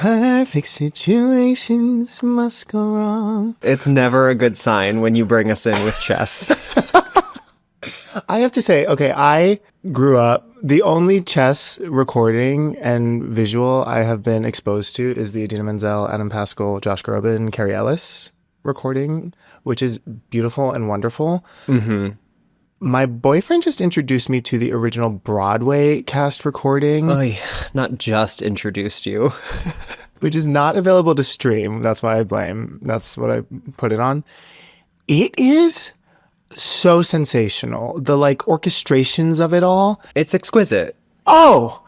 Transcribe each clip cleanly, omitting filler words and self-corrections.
Perfect situations must go wrong. It's never a good sign when you bring us in with Chess. I have to say, okay, I grew up, the only Chess recording and visual I have been exposed to is the Idina Menzel, Adam Pascal, Josh Groban, Carrie Ellis recording, which is beautiful and wonderful. Mm-hmm. My boyfriend just introduced me to the original Broadway cast recording. Oy, not just introduced you. Which is not available to stream. That's why I blame. That's what I put it on. It is so sensational. The like orchestrations of it all. It's exquisite. Oh,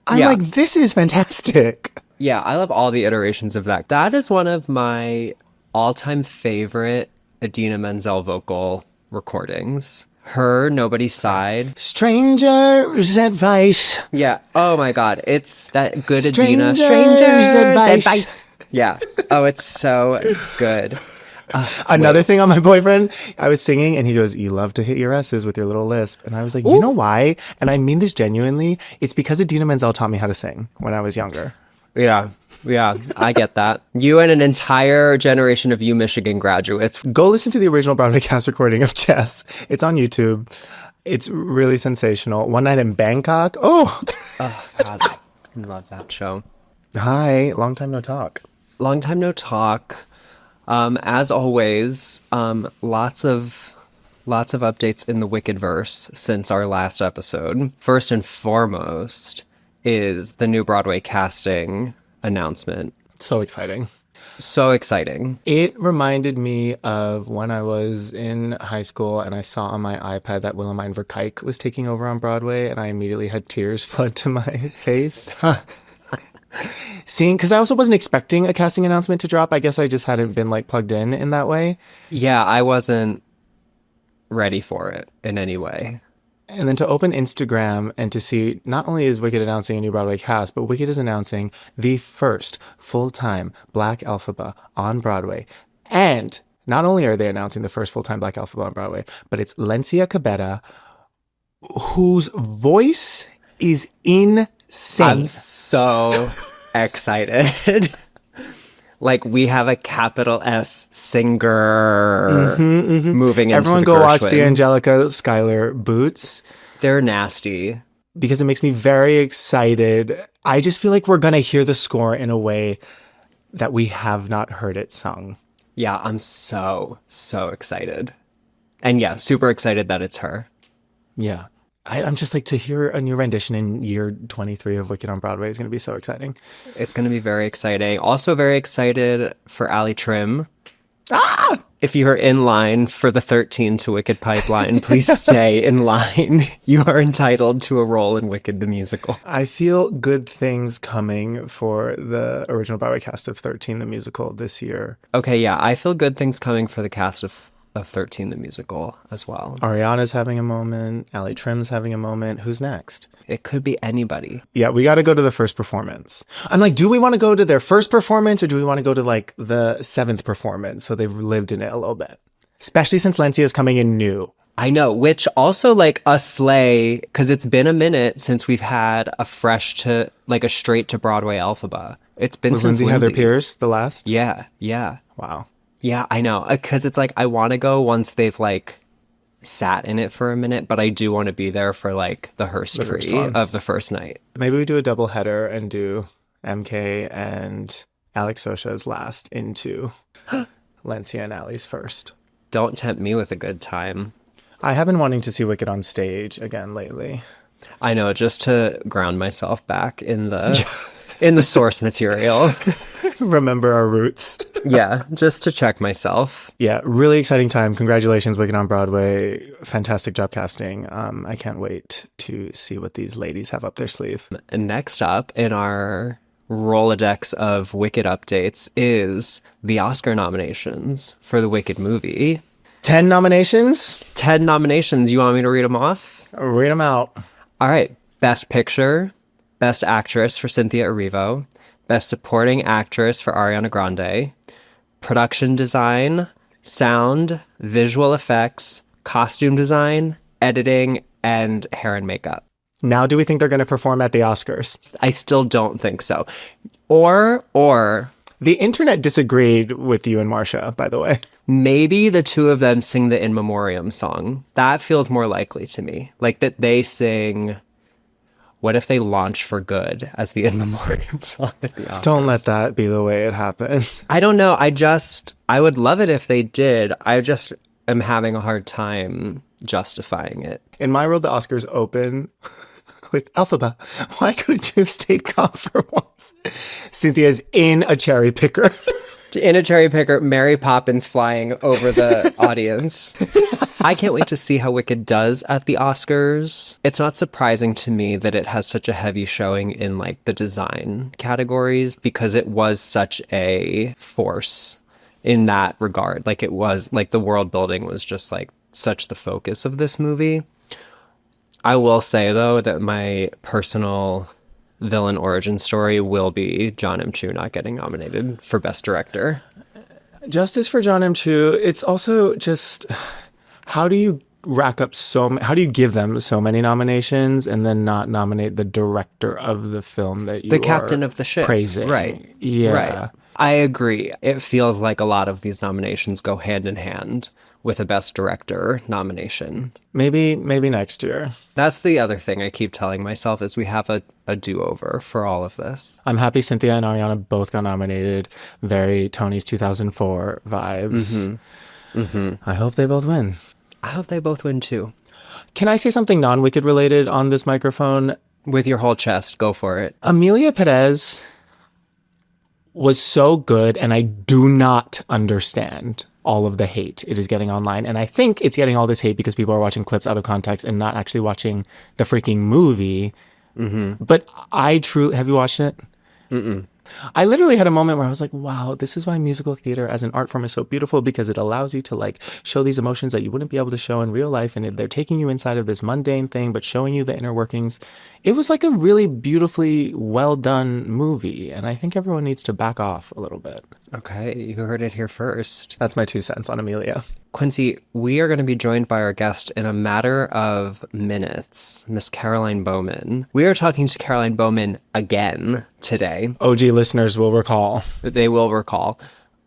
I'm like, this is fantastic. Yeah, I love all the iterations of that. That is one of my all-time favorite Idina Menzel vocal recordings. Her, Nobody's Side. Stranger's Advice. Yeah. Oh my God. It's that good Stranger's Idina. Advice. Yeah. Oh, it's so good. Another thing on my boyfriend, I was singing and he goes, you love to hit your S's with your little lisp. And I was like, you know why? And I mean this genuinely. It's because Idina Menzel taught me how to sing when I was younger. Yeah. Yeah, I get that. You and an entire generation of Michigan graduates. Go listen to the original Broadway cast recording of Chess. It's on YouTube. It's really sensational. One Night in Bangkok. Oh God, I love that show. Hi, long time no talk. Long time no talk. As always, lots of updates in the Wickedverse since our last episode. First and foremost is the new Broadway casting announcement. So exciting. So exciting. It reminded me of when I was in high school and I saw on my iPad that Wilhelmine Verkuyk was taking over on Broadway and I immediately had tears flood to my face. Seeing, because I also wasn't expecting a casting announcement to drop. I guess I just hadn't been like plugged in that way. Yeah, I wasn't ready for it in any way. And then to open Instagram and to see not only is Wicked announcing a new Broadway cast, but Wicked is announcing the first full-time Black Alphaba on Broadway. And not only are they announcing the first full-time Black Alphaba on Broadway, but it's Lencia Cabeda, whose voice is insane. I'm so excited. Like, we have a capital S singer moving into Everyone the go Gershwin. watch the Angelica Schuyler boots. They're nasty. Because it makes me very excited. I just feel like we're going to hear the score in a way that we have not heard it sung. Yeah, I'm so excited. And yeah, super excited that it's her. Yeah. I'm just like, to hear a new rendition in year 23 of Wicked on Broadway is going to be so exciting. It's going to be very exciting. Also very excited for Ali Trim. Ah! If you are in line for the 13 to Wicked pipeline, please stay in line. You are entitled to a role in Wicked the musical. I feel good things coming for the original Broadway cast of 13 the musical this year. Okay, yeah, I feel good things coming for the cast of 13 the musical as well. Ariana's having a moment. Ali Trim's having a moment. Who's next? It could be anybody. Yeah, we got to go to the first performance. I'm like, do we want to go to their first performance or do we want to go to like the 7th performance so they've lived in it a little bit? Especially since Lencia is coming in new. I know, which also like a sleigh, because it's been a minute since we've had a fresh to like a straight to Broadway Alphaba. It's been since Lindsay Heather Pierce, the last? Yeah. Wow. Yeah, I know. Because it's like, I want to go once they've like sat in it for a minute, but I do want to be there for like the herstory of the first night. Maybe we do a double header and do MK and Alex Sosha's last into Lencia and Ali's first. Don't tempt me with a good time. I have been wanting to see Wicked on stage again lately. I know, just to ground myself back in the in the source material. Remember our roots. Yeah, just to check myself. Yeah, really exciting time. Congratulations, Wicked on Broadway. Fantastic job casting. I can't wait to see what these ladies have up their sleeve. And next up in our Rolodex of Wicked updates is the Oscar nominations for the Wicked movie. 10 nominations? 10 nominations. You want me to read them off? Read them out. All right. Best Picture, Best Actress for Cynthia Erivo, Best Supporting Actress for Ariana Grande, Production Design, Sound, Visual Effects, Costume Design, Editing, and Hair and Makeup. Now do we think they're going to perform at the Oscars? I still don't think so. Or The internet disagreed with you and Marcia, by the way. maybe the two of them sing the In Memoriam song. That feels more likely to me. Like that they sing, what if they launch for good as the In Memoriam song at the Oscars? Don't let that be the way it happens. I don't know. I would love it if they did. I just am having a hard time justifying it. In my world, the Oscars open with Alphaba. Why couldn't you have stayed calm for once? Cynthia's in a cherry picker. In a cherry picker, Mary Poppins flying over the audience. I can't wait to see how Wicked does at the Oscars. It's not surprising to me that it has such a heavy showing in like the design categories because it was such a force in that regard. Like it was like the world building was just like such the focus of this movie. I will say though that my personal villain origin story will be John M. Chu not getting nominated for Best Director. Justice for John M. Chu. It's also just, how do you how do you give them so many nominations and then not nominate the director of the film that you The captain of the ship. praising? Right. Yeah. Right. I agree. It feels like a lot of these nominations go hand in hand with a Best Director nomination. Maybe next year. That's the other thing I keep telling myself is we have a do-over for all of this. I'm happy Cynthia and Ariana both got nominated. Very Tony's 2004 vibes. I hope they both win. I hope they both win too. Can I say something non-Wicked related on this microphone? With your whole chest, go for it. Amelia Perez was so good, and I do not understand all of the hate it is getting online. And I think it's getting all this hate because people are watching clips out of context and not actually watching the freaking movie. But I truly... Have you watched it? I literally had a moment where I was like, wow, this is why musical theater as an art form is so beautiful, because it allows you to like show these emotions that you wouldn't be able to show in real life. And they're taking you inside of this mundane thing, but showing you the inner workings. It was like a really beautifully well done movie. And I think everyone needs to back off a little bit. Okay, you heard it here first. That's my 2 cents on Amelia. Quincy, we are going to be joined by our guest in a matter of minutes, Miss Caroline Bowman. We are talking to Caroline Bowman again today. OG listeners will recall. They will recall.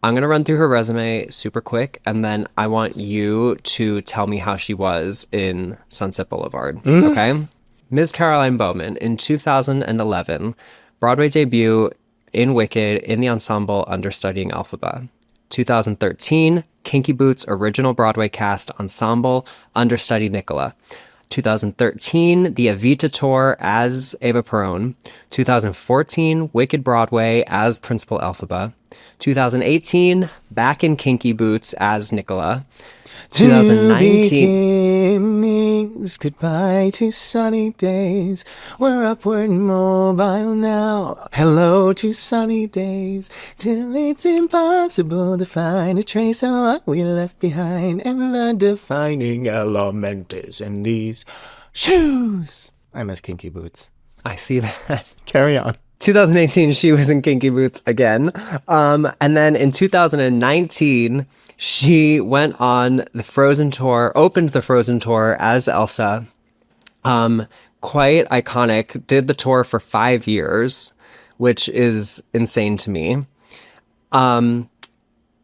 I'm going to run through her resume super quick, and then I want you to tell me how she was in Sunset Boulevard, okay? Ms. Caroline Bowman, in 2011, Broadway debut in Wicked in the ensemble understudying Elphaba. 2013, Kinky Boots original Broadway cast ensemble understudy Nicola. 2013, the Evita tour as Eva Perón. 2014, Wicked Broadway as Principal Elphaba. 2018, back in Kinky Boots as Nicola. 2019, Beginnings, goodbye to sunny days. We're upward mobile now. Hello to sunny days. Till it's impossible to find a trace of what we left behind. And the defining element is in these shoes. I miss Kinky Boots. I see that. Carry on. 2018, she was in Kinky Boots again. And then in 2019, she went on the Frozen tour, opened the Frozen tour as Elsa. Quite iconic. Did the tour for 5 years, which is insane to me. And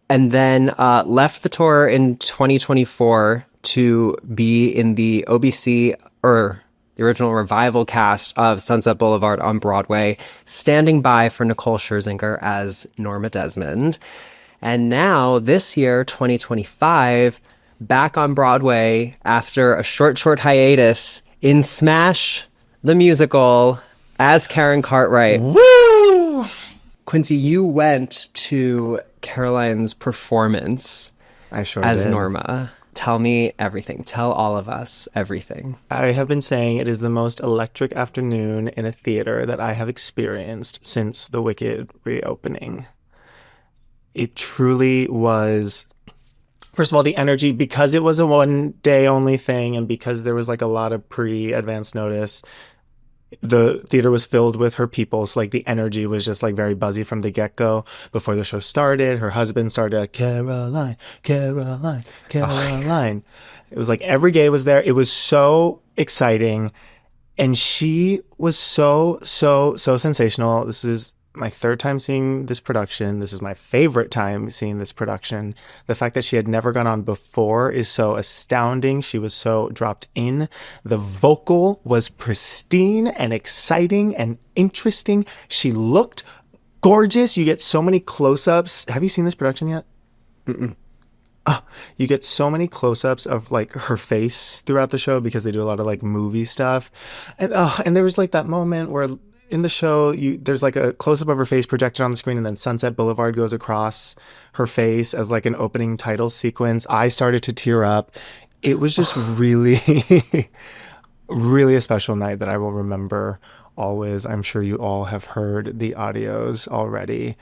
then left the tour in 2024 to be in the OBC, or the original revival cast of Sunset Boulevard on Broadway, standing by for Nicole Scherzinger as Norma Desmond. And now, this year, 2025, back on Broadway after a short hiatus in Smash, the musical, as Karen Cartwright. Woo! Quincy, you went to Caroline's performance I sure as did. Norma. Tell me everything. Tell all of us everything. I have been saying it is the most electric afternoon in a theater that I have experienced since the Wicked reopening. It truly was, first of all, the energy, because it was a 1 day only thing and because there was like a lot of pre-advance notice, the theater was filled with her people. So like the energy was just like very buzzy from the get-go. Before the show started, her husband started, Caroline, Caroline, Caroline. It was like every gay was there. It was so exciting. And she was so sensational. This is my third time seeing this production. This is my favorite time seeing this production. The fact that she had never gone on before is so astounding. She was so dropped in. The vocal was pristine and exciting and interesting. She looked gorgeous. You get so many close-ups. Have you seen this production yet? Mm-mm. You get so many close-ups of like her face throughout the show because they do a lot of like movie stuff. And there was like that moment where in the show, there's like a close-up of her face projected on the screen, and then Sunset Boulevard goes across her face as like an opening title sequence. I started to tear up. It was just really, really a special night that I will remember always. I'm sure you all have heard the audios already.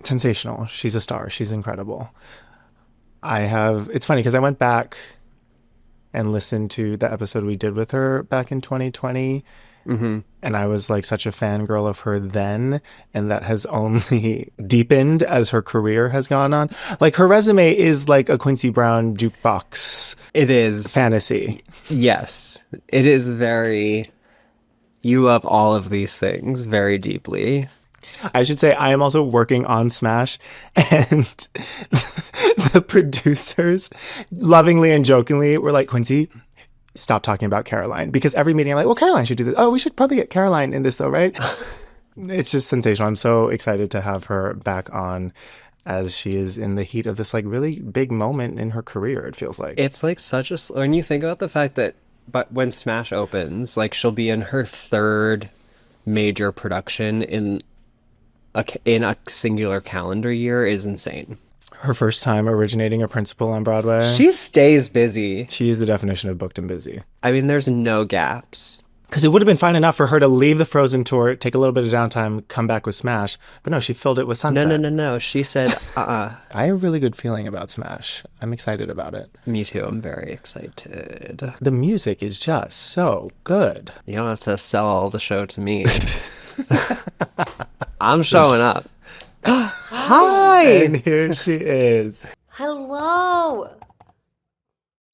Sensational. She's a star. She's incredible. It's funny because I went back and listened to the episode we did with her back in 2020. Mm-hmm. And I was like such a fangirl of her then, and that has only deepened as her career has gone on. Like her resume is like a Quincy Brown jukebox. It is. Fantasy. Yes. It is very... You love all of these things very deeply. I should say I am also working on Smash, and the producers lovingly and jokingly were like, Quincy, stop talking about Caroline, because every meeting I'm like, well, Caroline should do this. Oh, we should probably get Caroline in this though, right? It's just sensational. I'm so excited to have her back on as she is in the heat of this like really big moment in her career, it feels like. It's like such a... When you think about the fact that when Smash opens, like she'll be in her third major production in a singular calendar year is insane. Her first time originating a principal on Broadway. She stays busy. She is the definition of booked and busy. I mean, there's no gaps. Because it would have been fine enough for her to leave the Frozen tour, take a little bit of downtime, come back with Smash. But no, she filled it with Sunset. No. She said, I have a really good feeling about Smash. I'm excited about it. Me too. I'm very excited. The music is just so good. You don't have to sell all the show to me. I'm showing up. Hi! And here she is. Hello.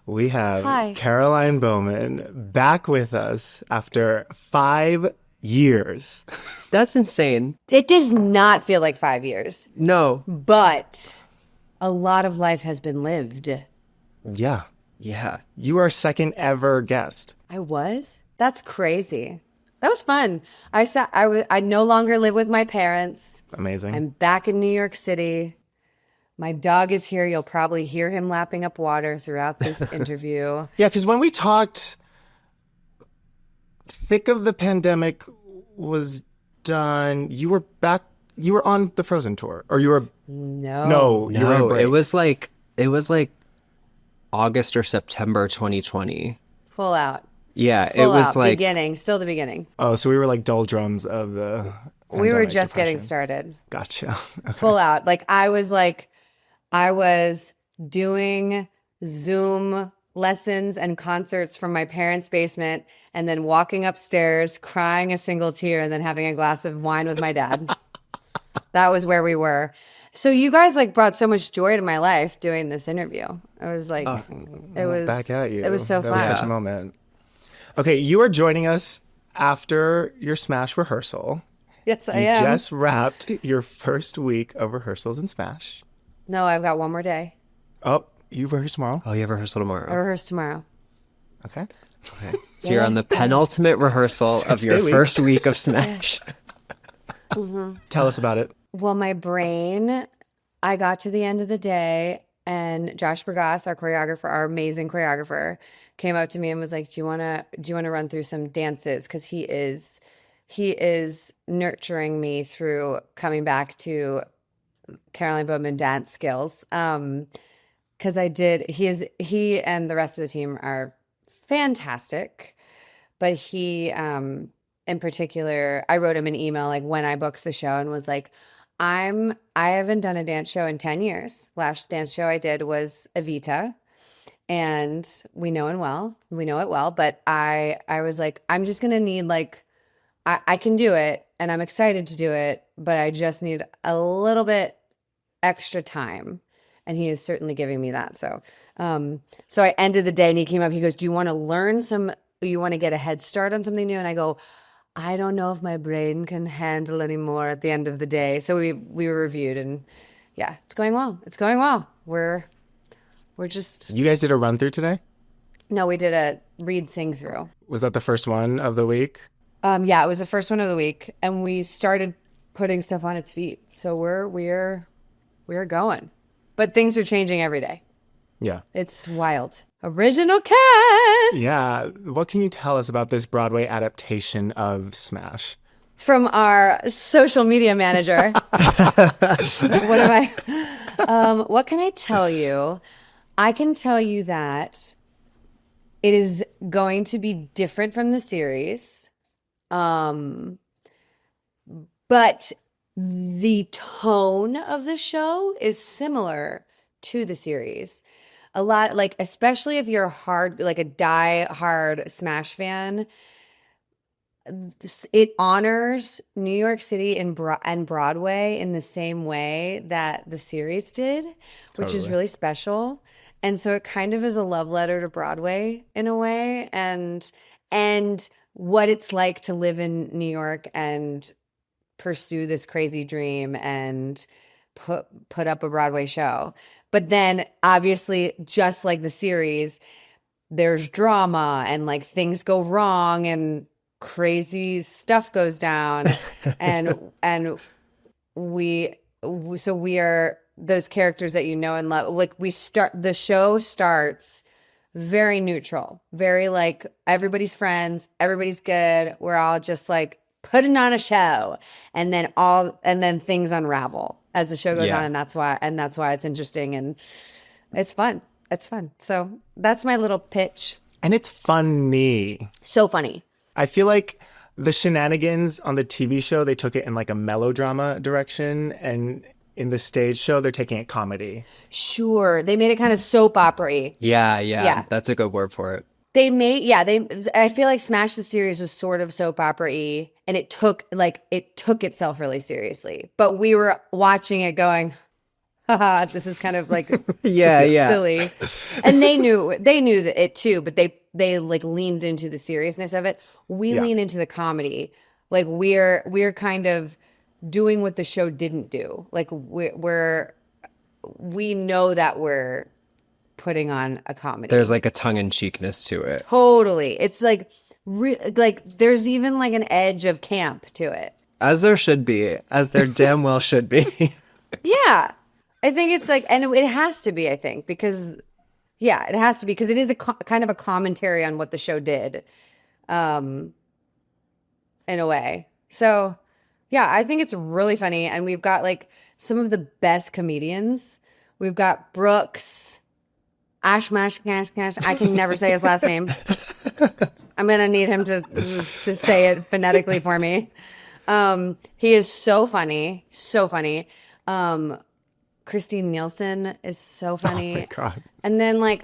We have Hi. Caroline Bowman back with us after 5 years. That's insane. It does not feel like 5 years, No. but a lot of life has been lived. Yeah. Yeah. You are second ever guest. I was? That's crazy. That was fun. I no longer live with my parents. Amazing. I'm back in New York City. My dog is here. You'll probably hear him lapping up water throughout this interview. Yeah, because when we talked, thick of the pandemic was done. You were back. You were on the Frozen tour, or you were No. you were in break. It was like August or September 2020. Full out. Yeah, Full it was out. like Beginning. Still the beginning. Oh, so we were like doldrums of the. We were pandemic just getting depression. started. Gotcha. Okay. Full out. I was doing Zoom lessons and concerts from my parents' basement and then walking upstairs, crying a single tear, and then having a glass of wine with my dad. That was where we were. So you guys like brought so much joy to my life doing this interview. I was like, it was Back at you. It was so that fun. was such a moment. Okay, you are joining us after your Smash rehearsal. Yes, I You am. just wrapped your first week of rehearsals in Smash. No, I've got one more day. Oh, you rehearse tomorrow? Oh, you have rehearsal I tomorrow. rehearse tomorrow. Okay. Okay. So you're on the penultimate rehearsal of your Stay weak. first week of Smash. Tell us about it. Well, my brain, I got to the end of the day and Josh Bergas, our choreographer, our amazing choreographer, came up to me and was like, do you want to run through some dances? Because he is nurturing me through coming back to Caroline Bowman dance skills. Because he and the rest of the team are fantastic. But he, in particular, I wrote him an email like when I booked the show and was like, I haven't done a dance show in 10 years. Last dance show I did was Evita, and we know it well. But I was like, I'm just gonna need like, I can do it, and I'm excited to do it, but I just need a little bit extra time, and he is certainly giving me that. So I ended the day, and he came up. He goes, "Do you want to learn some? You want to get a head start on something new?" And I go, I don't know if my brain can handle anymore at the end of the day. So we were reviewed, and yeah, it's going well. It's going well. We're just You guys did a run through today? no, we did a read sing through. Was that the first one of the week? Yeah, it was the first one of the week, and we started putting stuff on its feet. So we're going, but things are changing every day. Yeah. It's wild. Original cast. Yeah. What can you tell us about this Broadway adaptation of Smash? From our social media manager. What can I tell you? I can tell you that it is going to be different from the series. But the tone of the show is similar to the series. A lot, like, especially if you're a die-hard Smash fan, it honors New York City and Broadway in the same way that the series did, which is really special. And so it kind of is a love letter to Broadway in a way, and what it's like to live in New York and pursue this crazy dream and put up a Broadway show. But then obviously, just like the series, there's drama and like things go wrong and crazy stuff goes down. and we are those characters that you know and love. Like the show starts very neutral, very like everybody's friends, everybody's good. We're all just like putting on a show, and then things unravel as the show goes on, and that's why it's interesting and it's fun. It's fun. So that's my little pitch. And it's funny. So funny. I feel like the shenanigans on the TV show, they took it in like a melodrama direction, and in the stage show, they're taking it comedy. Sure. They made it kind of soap opera-y. Yeah. That's a good word for it. I feel like Smash the series was sort of soap opera-y, and it took itself really seriously. But we were watching it going, haha, this is kind of like silly. And they knew that it too, but they like leaned into the seriousness of it. We lean into the comedy. Like we're kind of doing what the show didn't do. Like we know that we're putting on a comedy. There's like a tongue-in-cheekness to it. Totally. It's like like there's even like an edge of camp to it. As there should be. As there damn well should be. Yeah. I think it's like, and it has to be, I think, because it has to be, because it is kind of a commentary on what the show did, in a way. So yeah, I think it's really funny. And we've got like some of the best comedians. We've got Brooks, Ashmash, I can never say his last name. I'm going to need him to say it phonetically for me. He is so funny. So funny. Christine Nielsen is so funny. Oh my God. And then like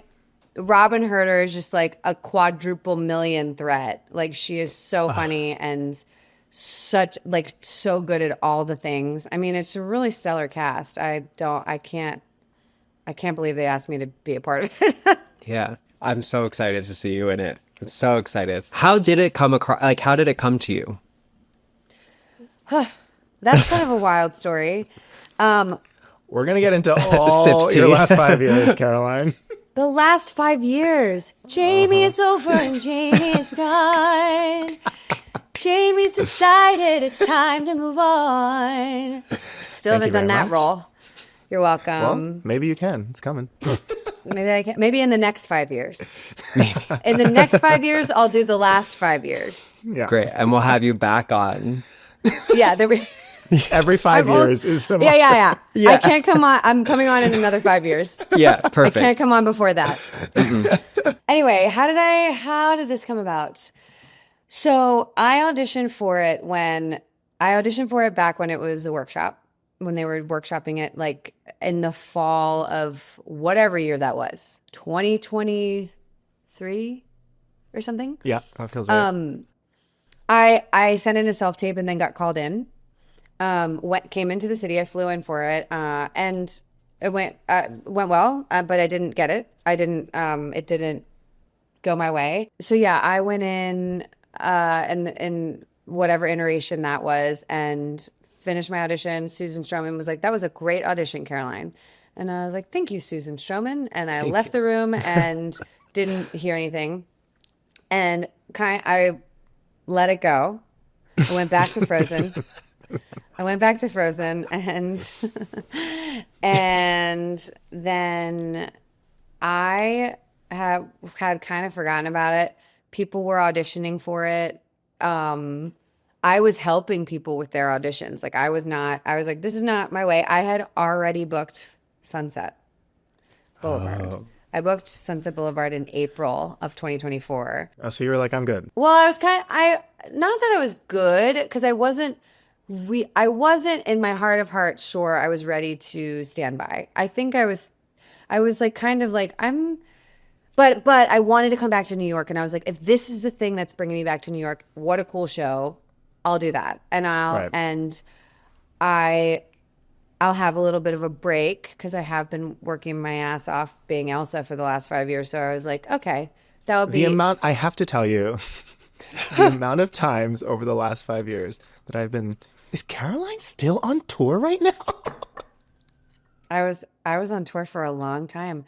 Robin Herder is just like a quadruple million threat. Like she is so funny and so good at all the things. I mean, it's a really stellar cast. I can't believe they asked me to be a part of it. Yeah. I'm so excited to see you in it. I'm so excited. How did it come across? Like, how did it come to you? That's kind of a wild story. We're going to get into all your last 5 years, Caroline. The last 5 years. Jamie is over and Jamie is done. Jamie's decided it's time to move on. Still haven't done that role. You're welcome. Well, maybe you can. It's coming. Maybe I can. Maybe in the next 5 years. In the next 5 years, I'll do the last 5 years. Yeah. Great. And we'll have you back on. Yeah. Every 5 years is the mark. Yeah. I can't come on. I'm coming on in another 5 years. Yeah, perfect. I can't come on before that. Anyway, how did this come about? So I auditioned for it back when it was a workshop, when they were workshopping it, like in the fall of whatever year that was, 2023 or something. Yeah, that feels right. I sent in a self-tape and then got called in. Came into the city. I flew in for it, and it went well, but I didn't get it. It didn't go my way. So yeah, I went in, and whatever iteration that was, and finished my audition. Susan Stroman was like, that was a great audition, Caroline. And I was like, thank you, Susan Stroman. And I left the room and didn't hear anything. And I let it go. I went back to Frozen. And and then I had kind of forgotten about it. People were auditioning for it. I was helping people with their auditions. Like I was like, this is not my way. I had already booked Sunset Boulevard. Oh. I booked Sunset Boulevard in April of 2024. Oh, so you were like, I'm good. Well, I was not that I was good, because I wasn't in my heart of hearts sure I was ready to stand by. I think I was like kind of like but I wanted to come back to New York, and I was like, if this is the thing that's bringing me back to New York, what a cool show. I'll do that. And I'll have a little bit of a break, because I have been working my ass off being Elsa for the last 5 years. So I was like, okay, that would be I have to tell you, the amount of times over the last 5 years that I've been, is Caroline still on tour right now? I was on tour for a long time.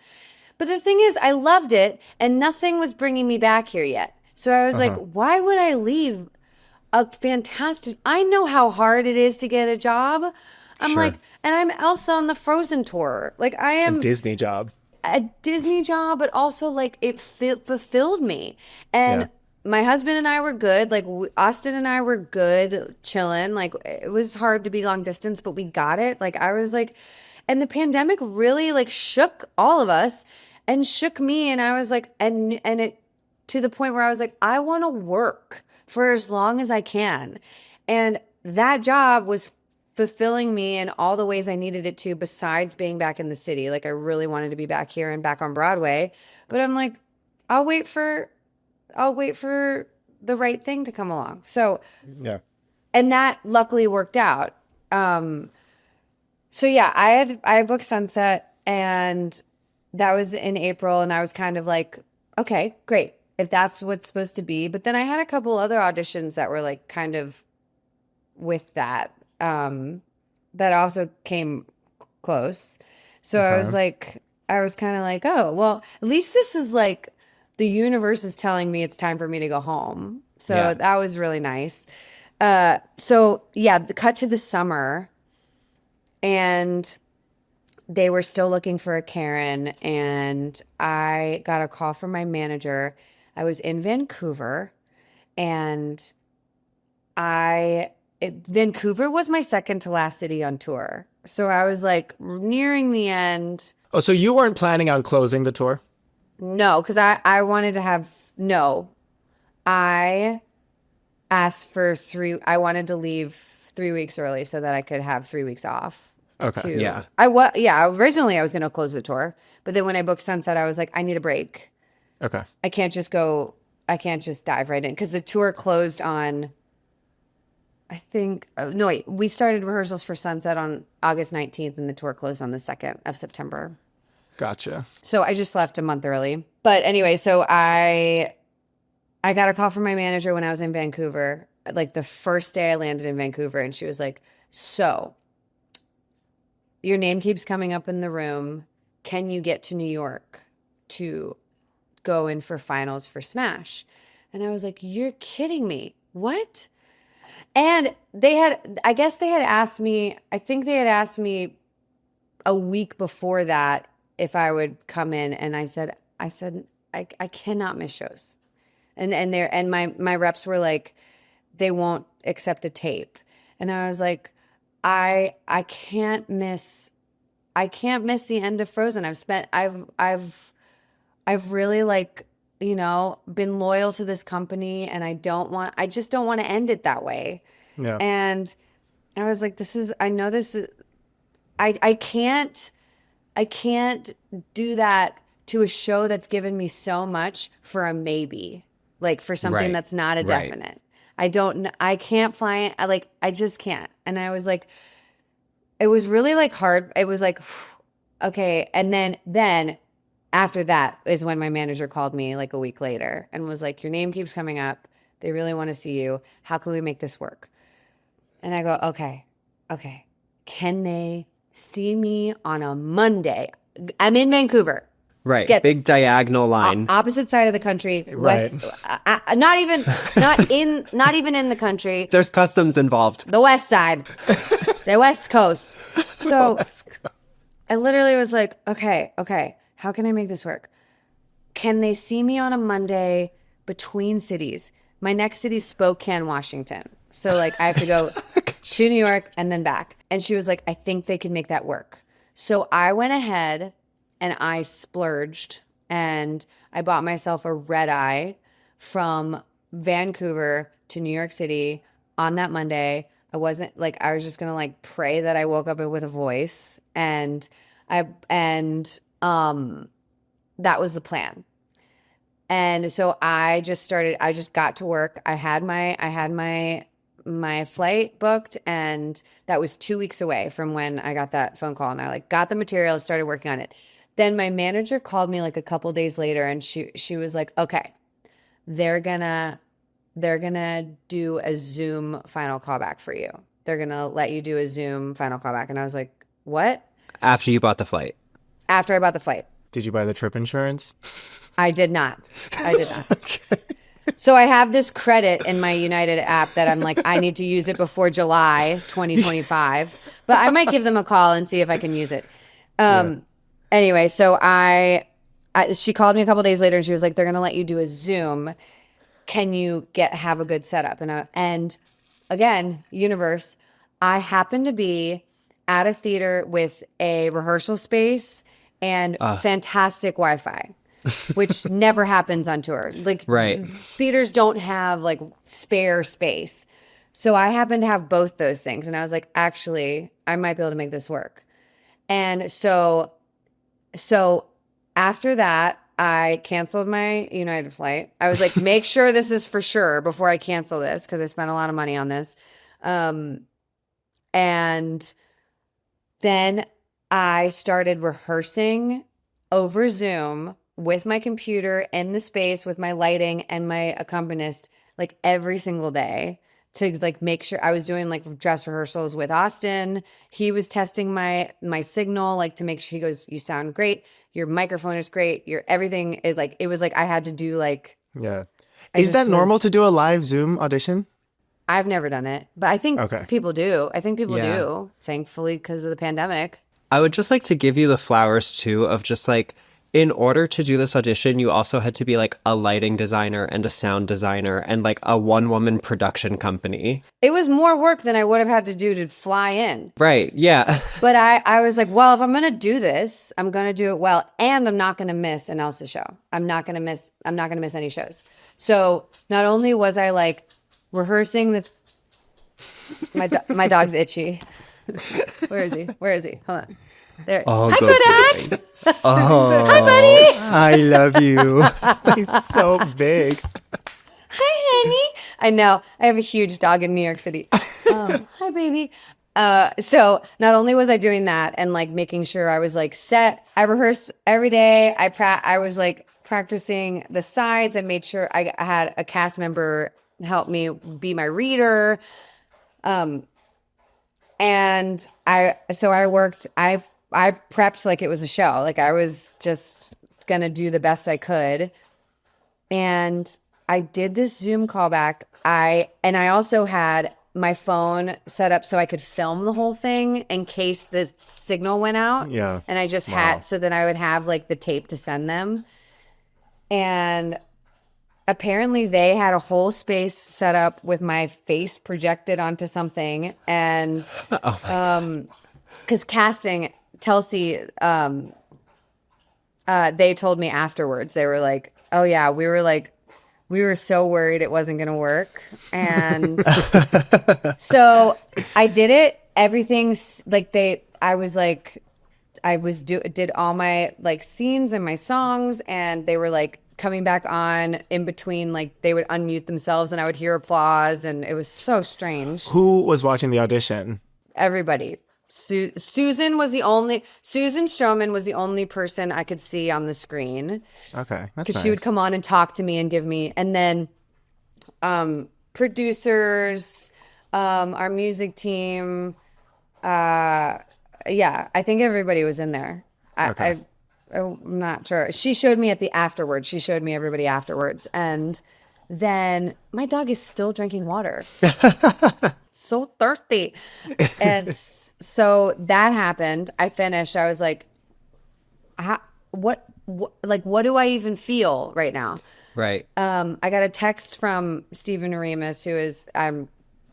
But the thing is, I loved it, and nothing was bringing me back here yet. So I was like, why would I leave a fantastic... I know how hard it is to get a job. I'm like, and I'm Elsa on the Frozen tour. Like, I am... A Disney job. A Disney job, but also, like, it fulfilled me. And my husband and I were good. Like, Austin and I were good, chilling. Like, it was hard to be long distance, but we got it. Like, I was like... And the pandemic really, like, shook all of us and shook me. And I was like... And it... To the point where I was like, I want to work for as long as I can. And that job was fulfilling me in all the ways I needed it to, besides being back in the city. Like, I really wanted to be back here and back on Broadway. But I'm like, I'll wait for the right thing to come along. So, yeah. And that luckily worked out. So yeah, I booked Sunset, and that was in April, and I was kind of like, okay, great, if that's what's supposed to be. But then I had a couple other auditions that were like kind of with that, that also came close. So I was kind of like, oh, well, at least this is like the universe is telling me it's time for me to go home. So that was really nice. So yeah, the cut to the summer, and they were still looking for a Karen, and I got a call from my manager. I was in Vancouver, and Vancouver was my second to last city on tour. So I was like nearing the end. Oh, so you weren't planning on closing the tour? No, because I wanted to have, no. I asked for I wanted to leave 3 weeks early so that I could have 3 weeks off. Okay. Yeah. Originally I was going to close the tour, but then when I booked Sunset, I was like, I need a break. Okay. I can't just dive right in, because the tour closed on, I think, we started rehearsals for Sunset on August 19th, and the tour closed on the 2nd of September. Gotcha. So I just left a month early. But anyway, so I got a call from my manager when I was in Vancouver, like the first day I landed in Vancouver, and she was like, so your name keeps coming up in the room. Can you get to New York to go in for finals for Smash? And I was like, you're kidding me. What? And I guess they had asked me, I think they had asked me a week before that if I would come in. And I said, I cannot miss shows. And my reps were like, they won't accept a tape. And I was like, I can't miss the end of Frozen. I've really, like, you know, been loyal to this company, and I just don't want to end it that way. Yeah. And I was like, I can't do that to a show that's given me so much for a maybe, like for something that's not a definite. I can't fly it. I just can't. And I was like, it was really like hard. It was like, okay. And then after that is when my manager called me like a week later and was like, your name keeps coming up. They really want to see you. How can we make this work? And I go, okay. Can they see me on a Monday? I'm in Vancouver. Right. Get Big diagonal line. Opposite side of the country. Right. West. Not even in the country. There's customs involved. The west side. The west coast. So I literally was like, okay. How can I make this work? Can they see me on a Monday between cities? My next city is Spokane, Washington. So like I have to go to New York and then back. And she was like, I think they can make that work. So I went ahead and I splurged and I bought myself a red eye from Vancouver to New York City on that Monday. I was just gonna like pray that I woke up with a voice, and that was the plan. And so I just got to work. I had my flight booked, and that was 2 weeks away from when I got that phone call, and I like got the material, started working on it. Then my manager called me like a couple days later, and she was like, okay, they're gonna do a Zoom final callback for you. They're gonna let you do a Zoom final callback. And I was like, what? After you bought the flight. After I bought the flight. Did you buy the trip insurance? I did not. Okay. So I have this credit in my United app that I'm like, I need to use it before July 2025. But I might give them a call and see if I can use it. Anyway, so she called me a couple days later and she was like, they're going to let you do a Zoom. Can you have a good setup? And again, universe, I happen to be at a theater with a rehearsal space and fantastic Wi-Fi, which never happens on tour. Like Right. Theaters don't have like spare space. So I happen to have both those things. And I was like, actually, I might be able to make this work. And so after that, I canceled my United flight. I was like, make sure this is for sure before I cancel this, because I spent a lot of money on this. And then I started rehearsing over Zoom with my computer in the space with my lighting and my accompanist like every single day to like make sure I was doing like dress rehearsals with Austin. He was testing my signal, like to make sure. He goes, you sound great. Your microphone is great. Your everything is like, it was like I had to do like. Yeah. Is that normal to do a live Zoom audition? I've never done it, but I think people do. I think people Yeah. do, thankfully, because of the pandemic. I would just like to give you the flowers too of just like, in order to do this audition, you also had to be like a lighting designer and a sound designer and like a one-woman production company. It was more work than I would have had to do to fly in. Right. Yeah. But I was like, well, if I'm going to do this, I'm going to do it well. And I'm not going to miss an Elsa show. I'm not going to miss any shows. So not only was I like rehearsing this, my dog's itchy. Where is he? Hold on. There. Oh, hi, Kodak. Oh. Hi, buddy. I love you. He's so big. Hi, honey. I know. I have a huge dog in New York City. Hi, baby. So not only was I doing that and like making sure I was like set, I rehearsed every day. I was like practicing the sides. I made sure I had a cast member help me be my reader. And I prepped like it was a show. Like I was just gonna do the best I could. And I did this Zoom callback. I also had my phone set up so I could film the whole thing in case the signal went out. Yeah. And I just had, so then I would have like the tape to send them. And apparently they had a whole space set up with my face projected onto something. And because casting, Telsey, they told me afterwards, they were like, oh yeah, we were so worried it wasn't going to work. And so I did it. Everything's like did all my like scenes and my songs, and they were like coming back on in between, like they would unmute themselves and I would hear applause, and it was so strange. Who was watching the audition? Everybody. Susan Stroman was the only person I could see on the screen. Okay, that's Because nice. she would come on and talk to me and give me, and then producers, our music team. Yeah, I think everybody was in there. Okay. I'm not sure. She showed me afterwards. She showed me everybody afterwards. And then my dog is still drinking water. So thirsty. And so that happened. I finished. I was like, what do I even feel right now? Right. I got a text from Stephen Remus, who is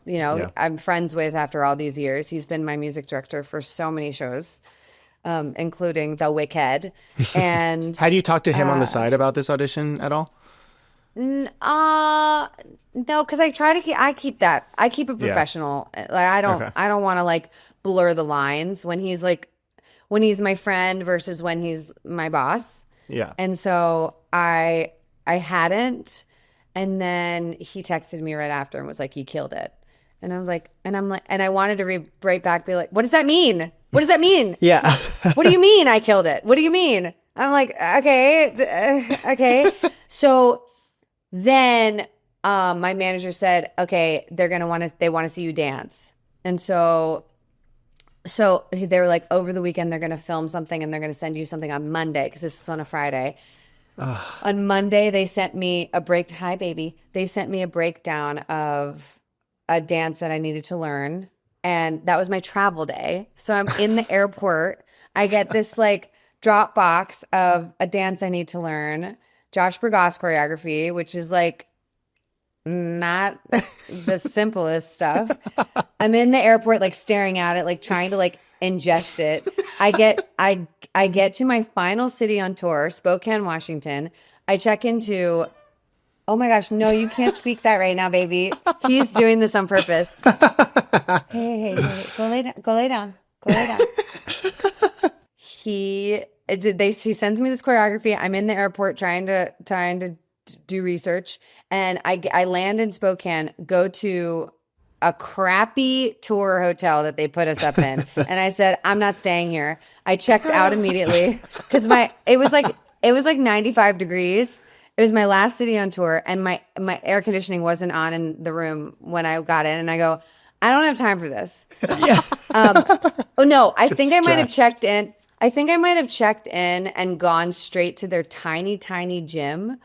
Yeah. I'm friends with after all these years. He's been my music director for so many shows, including The Wicked. And Had you talked to him on the side about this audition at all? no, because I keep it professional. Like Okay. I don't want to like blur the lines when he's my friend versus when he's my boss. Yeah. And so I hadn't. And then he texted me right after and was like, "You killed it." And I was like, and I wanted to write back, be like, "What does that mean? What does that mean? Yeah. What do you mean I killed it? What do you mean?" I'm like, okay, okay. So then my manager said, "Okay, they want to see you dance." And so they were like, over the weekend they're going to film something and they're going to send you something on Monday, because this is on a Friday. On Monday they sent me a break. Hi, baby. They sent me a breakdown of a dance that I needed to learn, and that was my travel day. So I'm in the airport. I get this like Dropbox of a dance I need to learn, Josh Burgas choreography, which is like not the simplest stuff. I'm in the airport, like staring at it, like trying to like ingest it. I get to my final city on tour, Spokane, Washington. I check into. Oh my gosh, no, you can't speak that right now, baby. He's doing this on purpose. Hey, go lay down. Go lay down. Go lay down. He sends me this choreography. I'm in the airport trying to do research, and I land in Spokane, go to a crappy tour hotel that they put us up in, and I said, "I'm not staying here." I checked out immediately because it was like 95 degrees. It was my last city on tour, and my air conditioning wasn't on in the room when I got in, and I go, "I don't have time for this." Yeah. Oh no, I think I might have stress. checked in. I think I might have checked in and gone straight to their tiny, tiny gym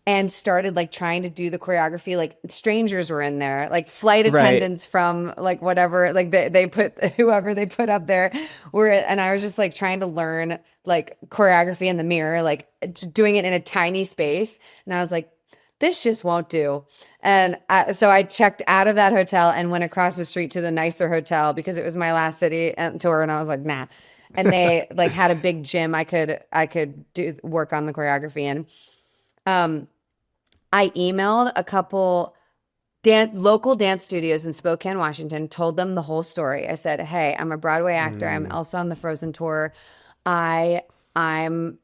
and started like trying to do the choreography. Like strangers were in there, like flight Right. attendants from like whatever, like they put whoever they put up there were, and I was just like trying to learn like choreography in the mirror, like just doing it in a tiny space. And I was like, this just won't do. And so I checked out of that hotel and went across the street to the nicer hotel because it was my last city tour. And I was like, nah. And they like had a big gym I could do work on the choreography in. I emailed a couple local dance studios in Spokane, Washington, told them the whole story. I said, "Hey, I'm a Broadway actor. I'm Elsa on the Frozen tour. I'm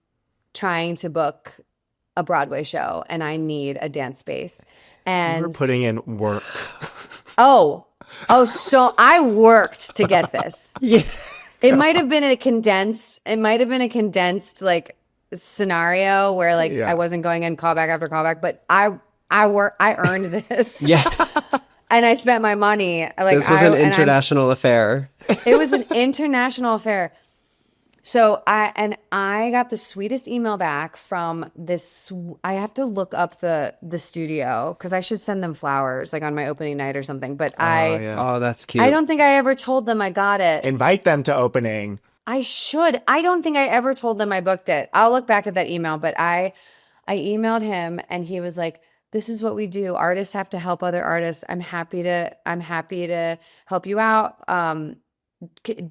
trying to book a Broadway show and I need a dance space." You were And putting in work. oh, so I worked to get this. Yeah. It might have been a condensed like scenario where like Yeah. I wasn't going in callback after callback, but I earned this. Yes. And I spent my money. Like This was an international affair. It was an international affair. So I got the sweetest email back from this. I have to look up the studio because I should send them flowers like on my opening night or something. But yeah. Oh, that's cute. I don't think I ever told them I got it. Invite them to opening. I should. I don't think I ever told them I booked it. I'll look back at that email, but I emailed him and he was like, "This is what we do. Artists have to help other artists. I'm happy to help you out.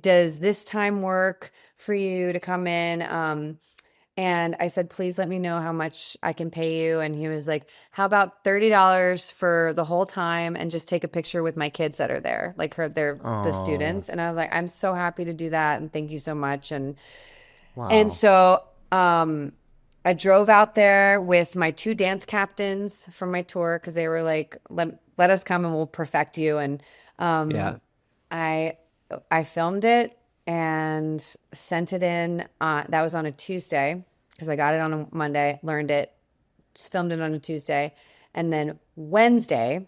Does this time work for you to come in?" And I said, "Please let me know how much I can pay you." And he was like, "How about $30 for the whole time and just take a picture with my kids that are there, like they're the students." And I was like, "I'm so happy to do that, and thank you so much." And Wow. and so I drove out there with my two dance captains from my tour because they were like, let us come and we'll perfect you. And Yeah. I filmed it and sent it in. That was on a Tuesday because I got it on a Monday, learned it, just filmed it on a Tuesday. And then Wednesday,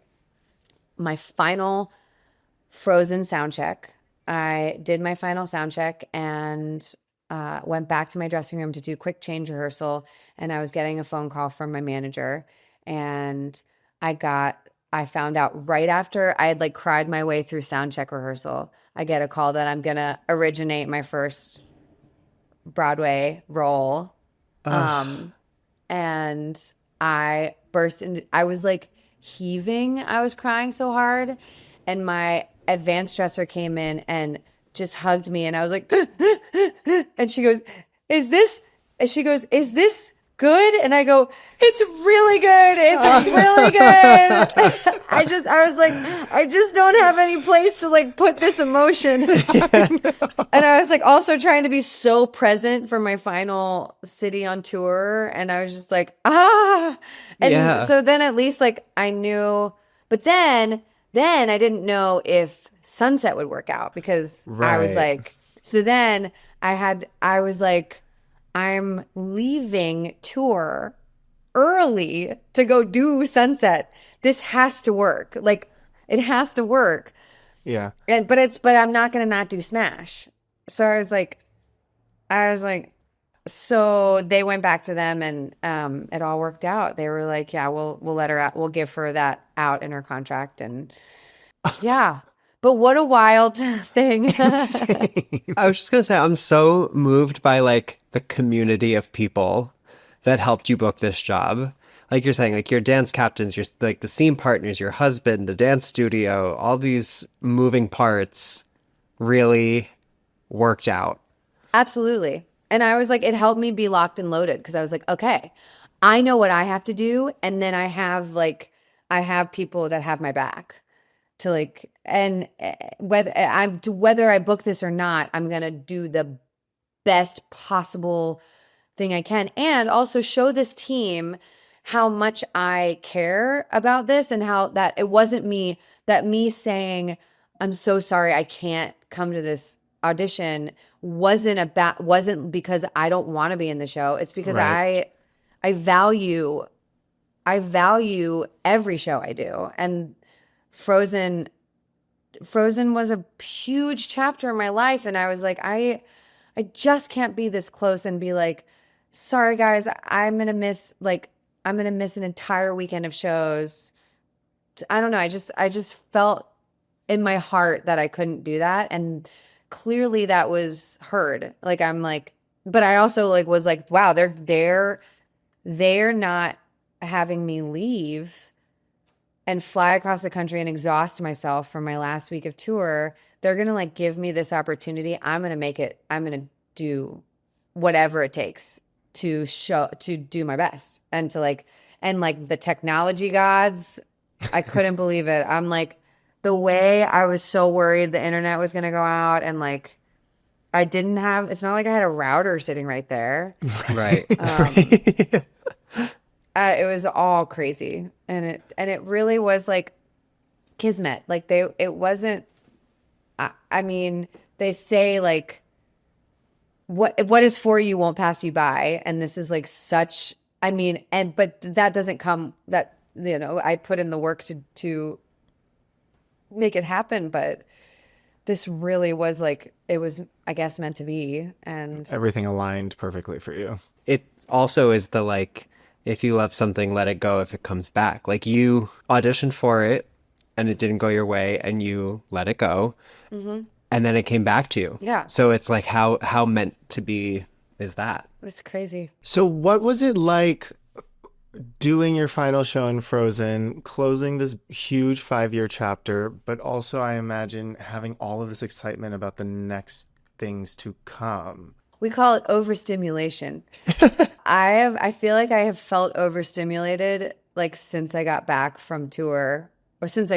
my final Frozen sound check. I did my final sound check and went back to my dressing room to do quick change rehearsal. And I was getting a phone call from my manager. And I found out right after I had like cried my way through sound check rehearsal. I get a call that I'm going to originate my first Broadway role. And I burst into, I was like heaving. I was crying so hard. And my advanced dresser came in and just hugged me. And I was like, and she goes, is this good? And I go, it's really good. It's really good. I was like, I just don't have any place to like put this emotion. And I was like also trying to be so present for my final city on tour. And I was just like, And so then at least like I knew, but then I didn't know if Sunset would work out because I was like, so then I was like, I'm leaving tour early to go do Sunset. This has to work. Like it has to work. Yeah. But I'm not going to not do Smash. So I was like, so they went back to them and it all worked out. They were like, yeah, we'll let her out. We'll give her that out in her contract. And yeah. But what a wild thing. I was just going to say, I'm so moved by like the community of people that helped you book this job. Like you're saying, like your dance captains, your like the scene partners, your husband, the dance studio, all these moving parts really worked out. Absolutely. And I was like, it helped me be locked and loaded because I was like, okay, I know what I have to do. And then I have people that have my back to like, and whether I book this or not, I'm going to do the best possible thing I can. And also show this team how much I care about this and how that it wasn't me saying, I'm so sorry, I can't come to this audition wasn't because I don't want to be in the show. It's because I value every show I do. And Frozen was a huge chapter in my life. And I was like, I just can't be this close and be like, sorry guys, I'm going to miss an entire weekend of shows. I don't know. I just felt in my heart that I couldn't do that. And clearly that was heard. Like, I'm like, but I also like, was like, wow, they're not having me leave and fly across the country and exhaust myself for my last week of tour. They're going to like give me this opportunity. I'm going to make it. I'm going to do whatever it takes to do my best and to like, and like the technology gods, I couldn't believe it. I'm like, the way I was so worried the internet was going to go out and like, it's not like I had a router sitting right there. Right. It was all crazy. And it really was like kismet. Like it wasn't, I mean, they say like, what is for you won't pass you by. And this is like such, I mean, but that doesn't come that, you know, I put in the work to make it happen. But this really was like, it was, I guess, meant to be. And Everything aligned perfectly for you. It also is the like, if you love something, let it go if it comes back. Like you auditioned for it and it didn't go your way and you let it go. Mm-hmm. And then it came back to you. Yeah. So it's like how meant to be is that? it's crazy. So what was it like doing your final show in Frozen, closing this huge 5-year chapter, but also I imagine having all of this excitement about the next things to come? We call it overstimulation. I feel like I have felt overstimulated like since I got back from tour or since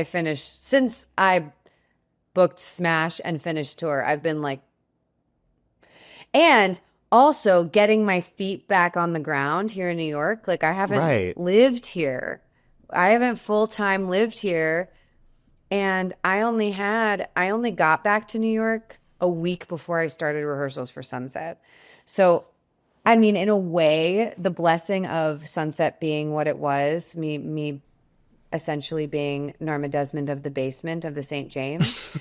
I booked Smash and finished tour. I've been like, and also getting my feet back on the ground here in New York. Like I haven't lived here. I haven't full-time lived here. And I only got back to New York a week before I started rehearsals for Sunset. So, I mean, in a way, the blessing of Sunset being what it was, me essentially being Norma Desmond of the basement of the St. James,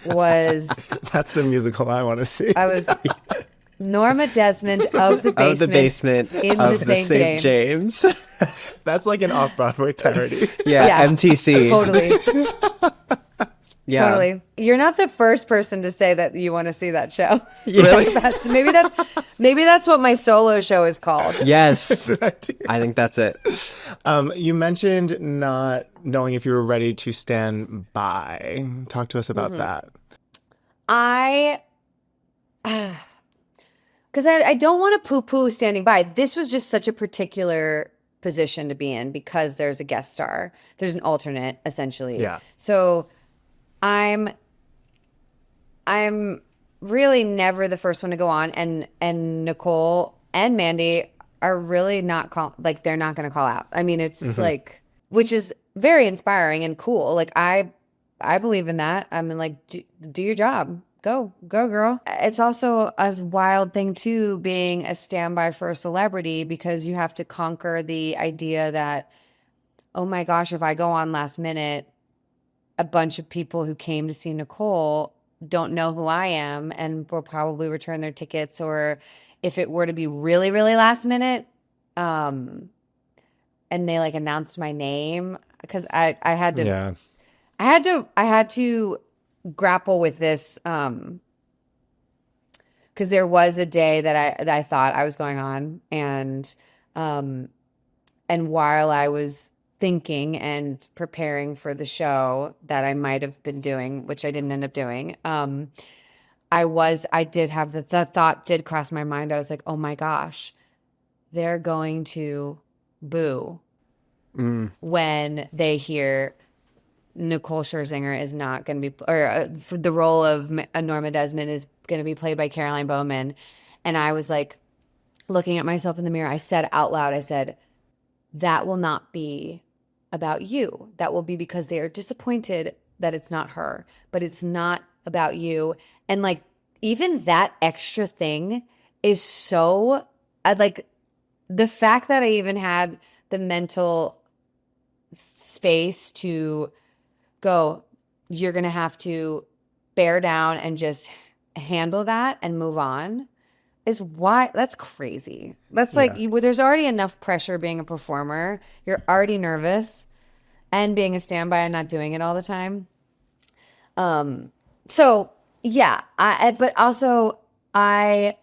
was That's the musical I want to see. I was Norma Desmond of the Of the basement in of the St. James. That's like an off-Broadway parody. Yeah, MTC. Totally. Yeah. Totally. You're not the first person to say that you want to see that show. Really? Maybe that's what my solo show is called. Yes. Good idea. I think that's it. You mentioned not knowing if you were ready to stand by. Talk to us about that. Because I don't want to poo-poo standing by. This was just such a particular position to be in because there's a guest star. There's an alternate, essentially. Yeah. So I'm really never the first one to go on, and Nicole and Mandy are really not they're not going to call out. I mean, it's like, which is very inspiring and cool. Like I believe in that. I mean, like do your job. Go girl. It's also a wild thing too, being a standby for a celebrity, because you have to conquer the idea that, oh my gosh, if I go on last minute, a bunch of people who came to see Nicole don't know who I am and will probably return their tickets. Or if it were to be really, really last minute, and they like announced my name, because I had to grapple with this, because there was a day that I thought I was going on, and while I was thinking and preparing for the show that I might have been doing, which I didn't end up doing, I did have the thought did cross my mind. I was like, oh my gosh, they're going to boo when they hear Nicole Scherzinger is not going to be, or for the role of Norma Desmond is going to be played by Caroline Bowman. And I was like, looking at myself in the mirror, I said out loud, I said, that will not be about you. That will be because they are disappointed that it's not her, but it's not about you. And like, even that extra thing is so, like, the fact that I even had the mental space to go, you're going to have to bear down and just handle that and move on, is why, that's crazy. That's like, there's already enough pressure being a performer. You're already nervous, and being a standby and not doing it all the time. So yeah, but also I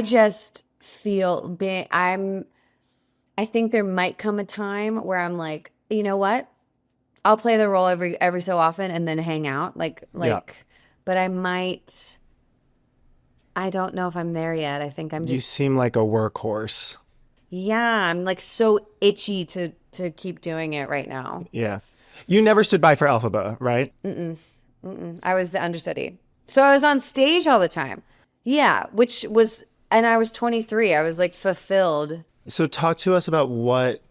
just feel I think there might come a time where I'm like, you know what? I'll play the role every so often and then hang out. But I don't know if I'm there yet. I think I'm just. You seem like a workhorse. Yeah, I'm like so itchy to keep doing it right now. Yeah. You never stood by for Elphaba, right? I was the understudy. So I was on stage all the time. Yeah, and I was 23. I was like fulfilled. So talk to us about what,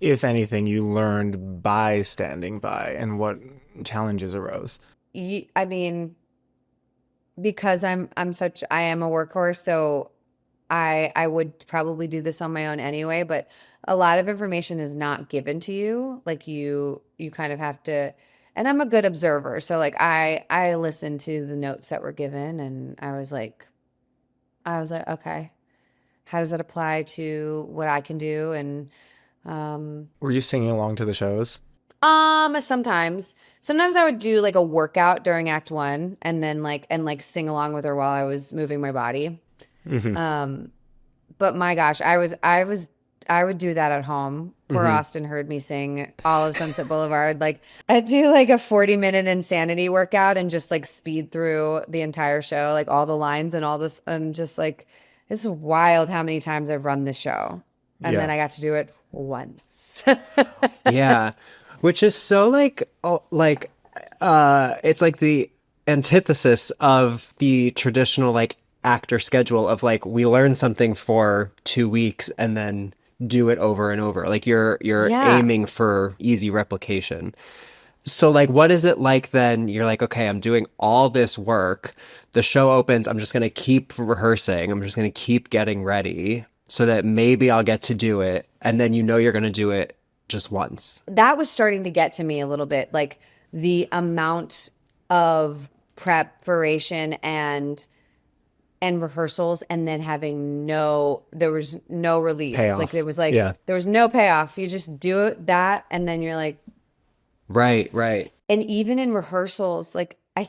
if anything, you learned by standing by, and what challenges arose. I mean, because I am a workhorse, so I would probably do this on my own anyway, but a lot of information is not given to you. Like you kind of have to, and I'm a good observer. So like I listened to the notes that were given, and I was like, okay, how does that apply to what I can do? And were you singing along to the shows? Sometimes I would do like a workout during act 1 and then sing along with her while I was moving my body. But my gosh, I would do that at home. Poor Austin heard me sing all of Sunset Boulevard. Like I'd do like a 40-minute insanity workout and just like speed through the entire show, like all the lines and all this, and just like, this is wild how many times I've run this show. And then I got to do it once. Yeah. Which is so it's like the antithesis of the traditional like actor schedule of like, we learn something for 2 weeks and then do it over and over. Like you're aiming for easy replication. So like, what is it like then? You're like, okay, I'm doing all this work. The show opens. I'm just going to keep rehearsing. I'm just going to keep getting ready so that maybe I'll get to do it. And then you're going to do it just once. That was starting to get to me a little bit, like the amount of preparation and rehearsals, and then having there was no release. Payoff. Like there was like Yeah. there was no payoff. You just do that, and then you're like, Right. and even in rehearsals, like I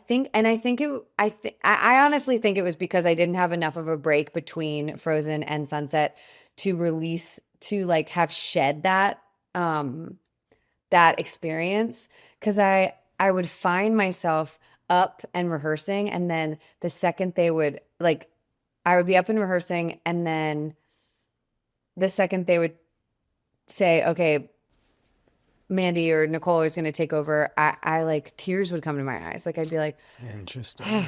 honestly think it was because I didn't have enough of a break between Frozen and Sunset to release, to like have shed that that experience, because I would find myself up and rehearsing, and then the second they would like, I would be up and rehearsing, and then the second they would say, okay, Mandy or Nicole is going to take over, I like tears would come to my eyes. Like I'd be like, Interesting.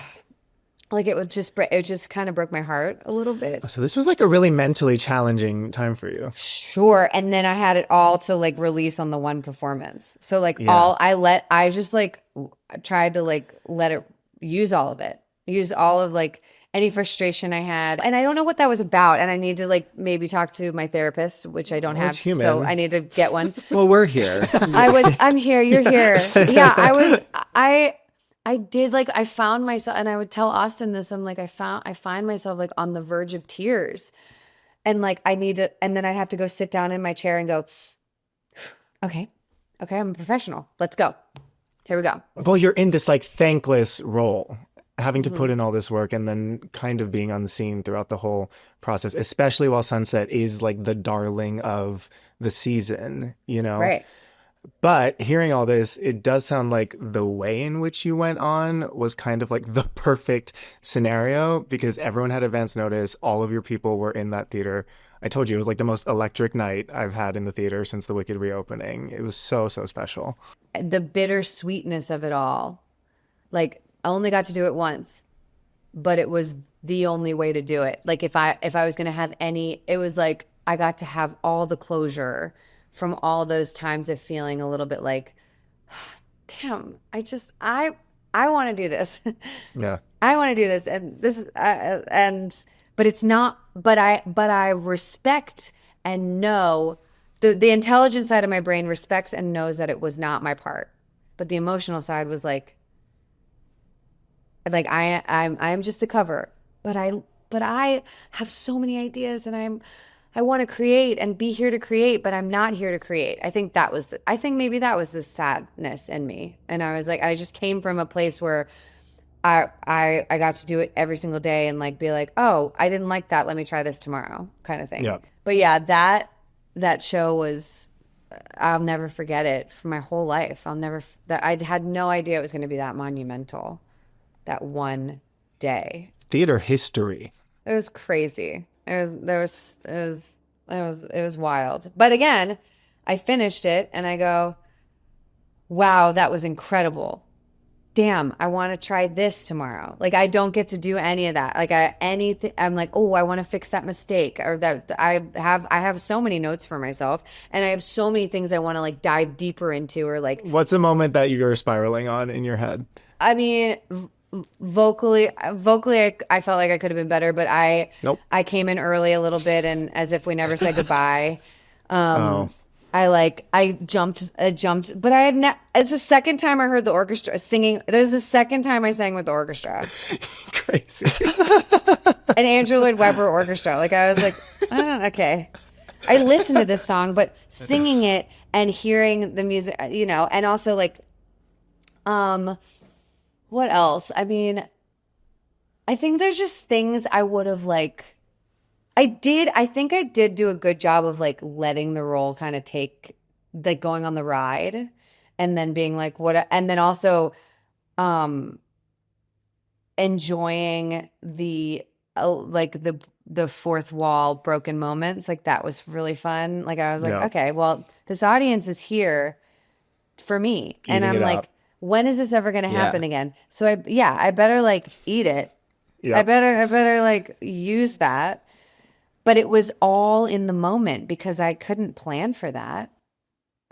like it just kind of broke my heart a little bit. So this was like a really mentally challenging time for you. Sure. And then I had it all to like release on the one performance. So like Yeah. I just like tried to like let it, use all of it, use all of like any frustration I had. And I don't know what that was about. And I need to like maybe talk to my therapist, which I don't Well, have. it's human. So I need to get one. Well, we're here. I'm here, you're here. Yeah, I did, like I found myself, and I would tell Austin this, I'm like, I find myself like on the verge of tears. And like I need to, and then I'd have to go sit down in my chair and go, okay, I'm a professional. Let's go. Here we go. Well, you're in this like thankless role, having to put in all this work and then kind of being on the scene throughout the whole process, especially while Sunset is like the darling of the season, you know? Right. But hearing all this, it does sound like the way in which you went on was kind of like the perfect scenario, because everyone had advance notice. All of your people were in that theater. I told you it was like the most electric night I've had in the theater since the Wicked reopening. It was so, so special. The bittersweetness of it all. Like I only got to do it once, but it was the only way to do it. Like if I was going to have any, it was like I got to have all the closure from all those times of feeling a little bit like, damn, I want to do this. Yeah. I want to do this, and this is but it's not, but I respect and know the intelligent side of my brain respects and knows that it was not my part, but the emotional side was like I'm just the cover, but I have so many ideas, and I want to create and be here to create, but I'm not here to create. I think maybe that was the sadness in me. And I was like, I just came from a place where I got to do it every single day and like be like, oh, I didn't like that. Let me try this tomorrow, kind of thing. Yeah. But yeah, that show was, I'll never forget it for my whole life. I had no idea it was going to be that monumental, that one day. Theater history. It was crazy. It was wild. But again, I finished it and I go, wow, that was incredible. Damn, I want to try this tomorrow. Like I don't get to do any of that. Like I'm like, oh, I want to fix that mistake, or that I have so many notes for myself, and I have so many things I want to like dive deeper into, or like, What's a moment that you're spiraling on in your head? I mean, vocally I felt like I could have been better, but Nope. I came in early a little bit, and as if we never said goodbye. Oh. I jumped, but it's the second time I heard the orchestra singing. There's the second time I sang with the orchestra, Crazy. an Andrew Lloyd Webber orchestra. Like I was like, oh, okay. I listened to this song, but singing it and hearing the music, you know, and also like, what else? I mean, I think there's just things I would have like, I think I did do a good job of like letting the role kind of take, like going on the ride and then being like, and then also enjoying the the fourth wall broken moments. Like that was really fun. Like I was like, Yeah. okay, well, this audience is here for me. And Eating I'm it like, up. when is this ever going to Yeah. happen again? So I better like eat it. Yeah. I better like use that. But it was all in the moment because I couldn't plan for that.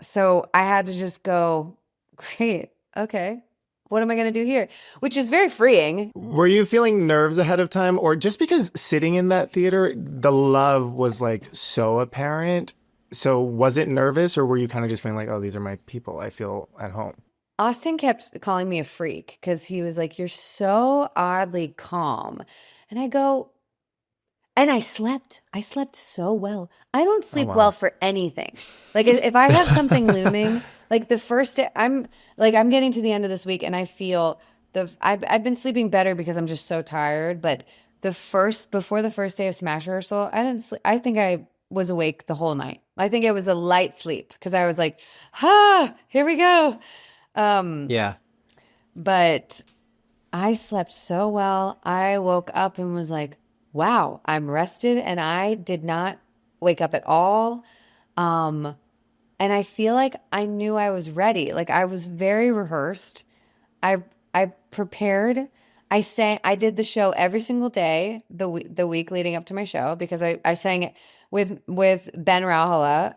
So I had to just go, great, okay, what am I going to do here? Which is very freeing. Were you feeling nerves ahead of time, or just because sitting in that theater, the love was like so apparent? So was it nervous, or were you kind of just feeling like, oh, these are my people, I feel at home? Austin kept calling me a freak because he was like, "You're so oddly calm." And I go, and I slept. I slept so well. I don't Oh, sleep well wow. for anything. Like if I have something looming, like the first day, I'm getting to the end of this week and I feel I've been sleeping better because I'm just so tired. But before the first day of Smash rehearsal, I didn't sleep. I think I was awake the whole night. I think it was a light sleep because I was like, here we go. Yeah. But I slept so well. I woke up and was like, wow, I'm rested and I did not wake up at all. And I feel like I knew I was ready. Like I was very rehearsed. I prepared. I did the show every single day the week leading up to my show because I sang it with Ben Rauhala.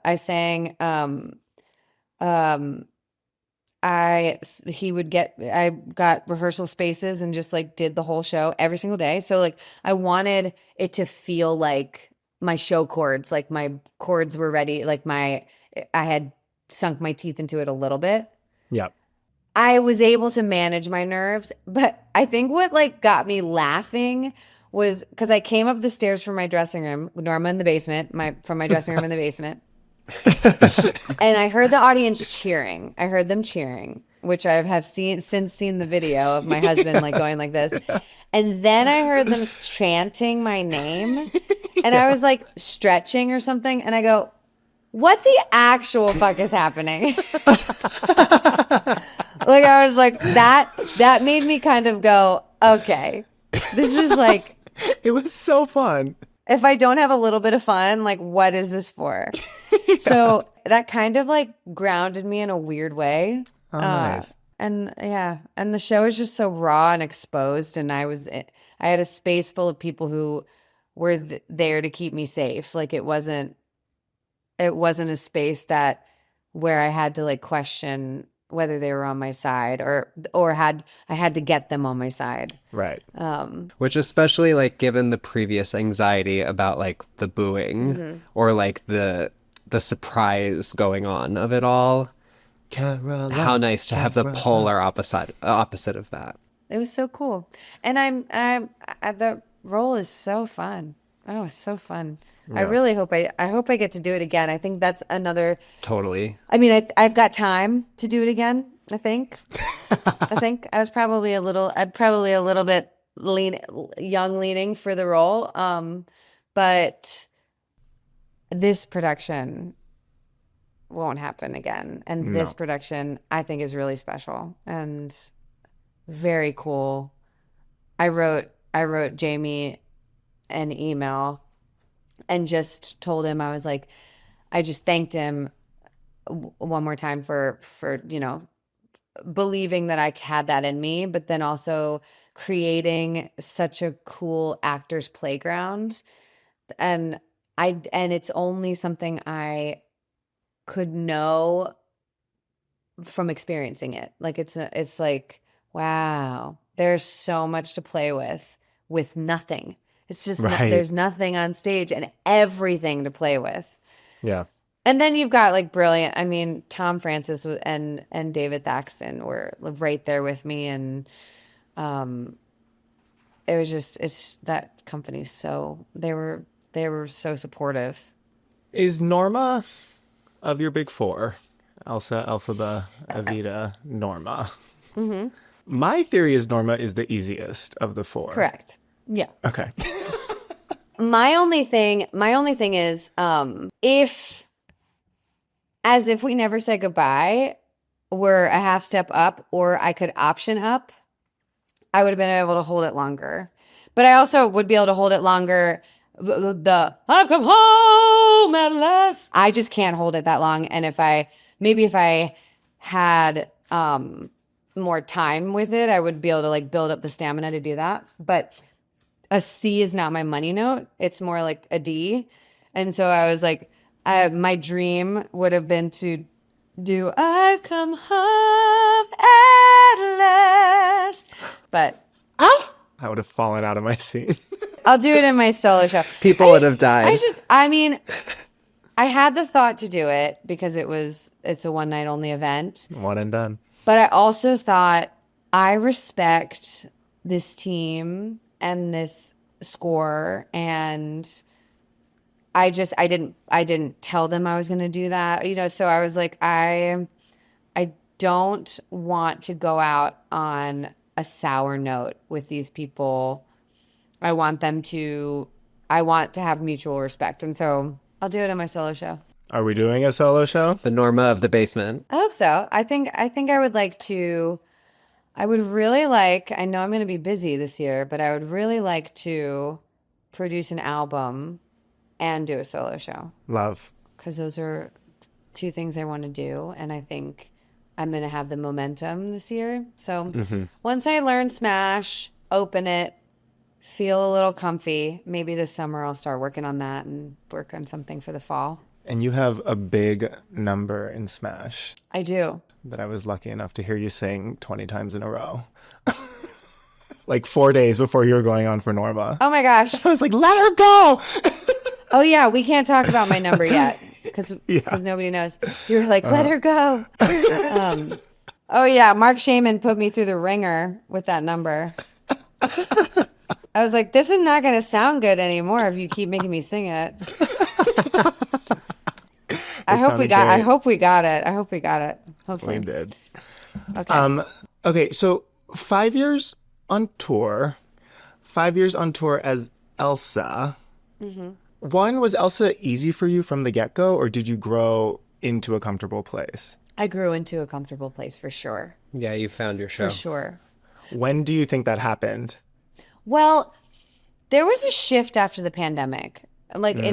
Um I got rehearsal spaces and just like did the whole show every single day. So like I wanted it to feel like my show chords, like my chords were ready, I had sunk my teeth into it a little bit. Yeah. I was able to manage my nerves, but I think what like got me laughing was because I came up the stairs from my dressing room, Norma in the basement, from my dressing room in the basement. And I heard the audience cheering. I heard them cheering, which I have seen the video of my husband like going like this. And then I heard them chanting my name. And I was like stretching or something. And I go, what the actual fuck is happening? Like I was like, that made me kind of go, okay, this is like, It was so fun. if I don't have a little bit of fun, like what is this for? So that kind of like grounded me in a weird way. Oh, nice. And yeah, and the show is just so raw and exposed. And I had a space full of people who were there to keep me safe. Like it wasn't a space where I had to like question whether they were on my side or I had to get them on my side. Right. Which especially like given the previous anxiety about like the booing or like the surprise going on of it all. Caroline, How nice to have the polar opposite of that. It was so cool. And the role is so fun. Oh, it's so fun. I really hope I get to do it again. I think that's another. Totally. I mean, I've got time to do it again. I think. I was probably a little bit young leaning for the role. But this production won't happen again. And this production I think is really special and very cool. I wrote Jamie an email and just told him, I was like, I just thanked him one more time for believing that I had that in me, but then also creating such a cool actors playground. And it's only something I could know from experiencing it. Like it's like, wow, there's so much to play with nothing. It's just Right. there's nothing on stage and everything to play with. Yeah. And then you've got like brilliant. I mean, Tom Francis and David Thaxton were right there with me, and it was just that company. So they were so supportive. Is Norma of your big four? Elsa, Elphaba, Evita, Norma. Mm-hmm. My theory is Norma is the easiest of the four. Correct. Yeah. Okay. My only thing is, if we never said goodbye, we're a half step up, or I could option up, I would have been able to hold it longer. But I also would be able to hold it longer. The I've come home at last. I just can't hold it that long. And if I had more time with it, I would be able to like build up the stamina to do that. But a C is not my money note. It's more like a D. And so I was like, my dream would have been to do I've come home at last. But I would have fallen out of my seat. I'll do it in my solo show. People would have died. I mean, I had the thought to do it because it's a one night only event. One and done. But I also thought I respect this team and this score, and I didn't tell them I was going to do that, so I was like, I don't want to go out on a sour note with these people. I want to have mutual respect. And so I'll do it on my solo show. Are we doing a solo show? The Norma of the basement. I hope so. I think I would like to, I would really like, I know I'm going to be busy this year, but I would really like to produce an album and do a solo show. Love. Because those are two things I want to do. And I think I'm going to have the momentum this year. So once I learn Smash, open it, feel a little comfy, maybe this summer I'll start working on that and work on something for the fall. And you have a big number in Smash I do. that I was lucky enough to hear you sing 20 times in a row. Like 4 days before you were going on for Norma. Oh my gosh. I was like, let her go. Oh yeah, we can't talk about my number yet because nobody knows. You're like, let her go. Oh yeah, Mark Shaman put me through the ringer with that number. I was like, this is not going to sound good anymore if you keep making me sing it. I hope we got it. Hopefully. We did. Okay. Okay, so 5 years on tour. 5 years on tour as Elsa. One, was Elsa easy for you from the get-go, or did you grow into a comfortable place? I grew into a comfortable place for sure. Yeah, you found your show. For sure. When do you think that happened? Well, there was a shift after the pandemic. Like it's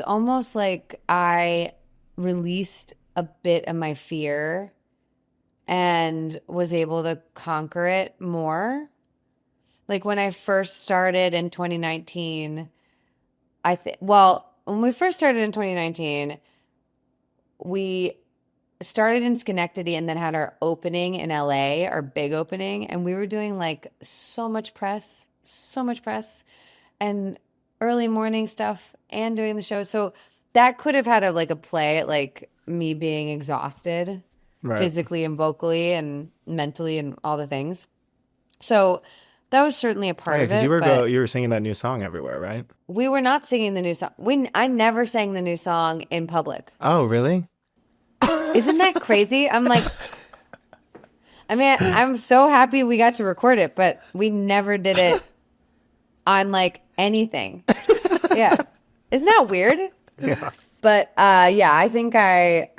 almost like I released a bit of my fear and was able to conquer it more. Like when I first started in 2019, when we first started in 2019, we started in Schenectady and then had our opening in LA, our big opening. And we were doing like so much press and early morning stuff and doing the show. So that could have had a play at like me being exhausted physically and vocally and mentally and all the things. So that was certainly a part of it. Because you were singing that new song everywhere, right? We were not singing the new song. I never sang the new song in public. Oh, really? Isn't that crazy? I'm like, I mean, I'm so happy we got to record it, but we never did it on like anything. Yeah. Isn't that weird? Yeah. But I think I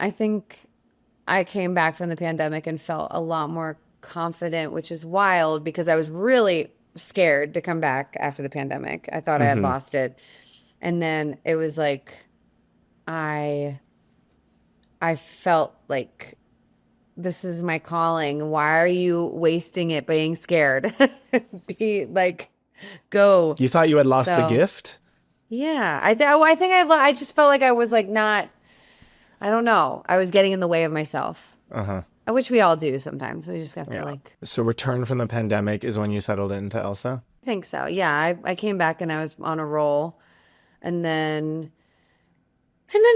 came back from the pandemic and felt a lot more confident, which is wild because I was really scared to come back after the pandemic. I thought I had lost it. And then it was like I felt like this is my calling. Why are you wasting it being scared? Be like, go. You thought you had lost the gift? Yeah. I just felt like I was like not, I don't know. I was getting in the way of myself. I wish we all do sometimes. We just have to like. So return from the pandemic is when you settled into Elsa? I think so. Yeah. I came back and I was on a roll. And then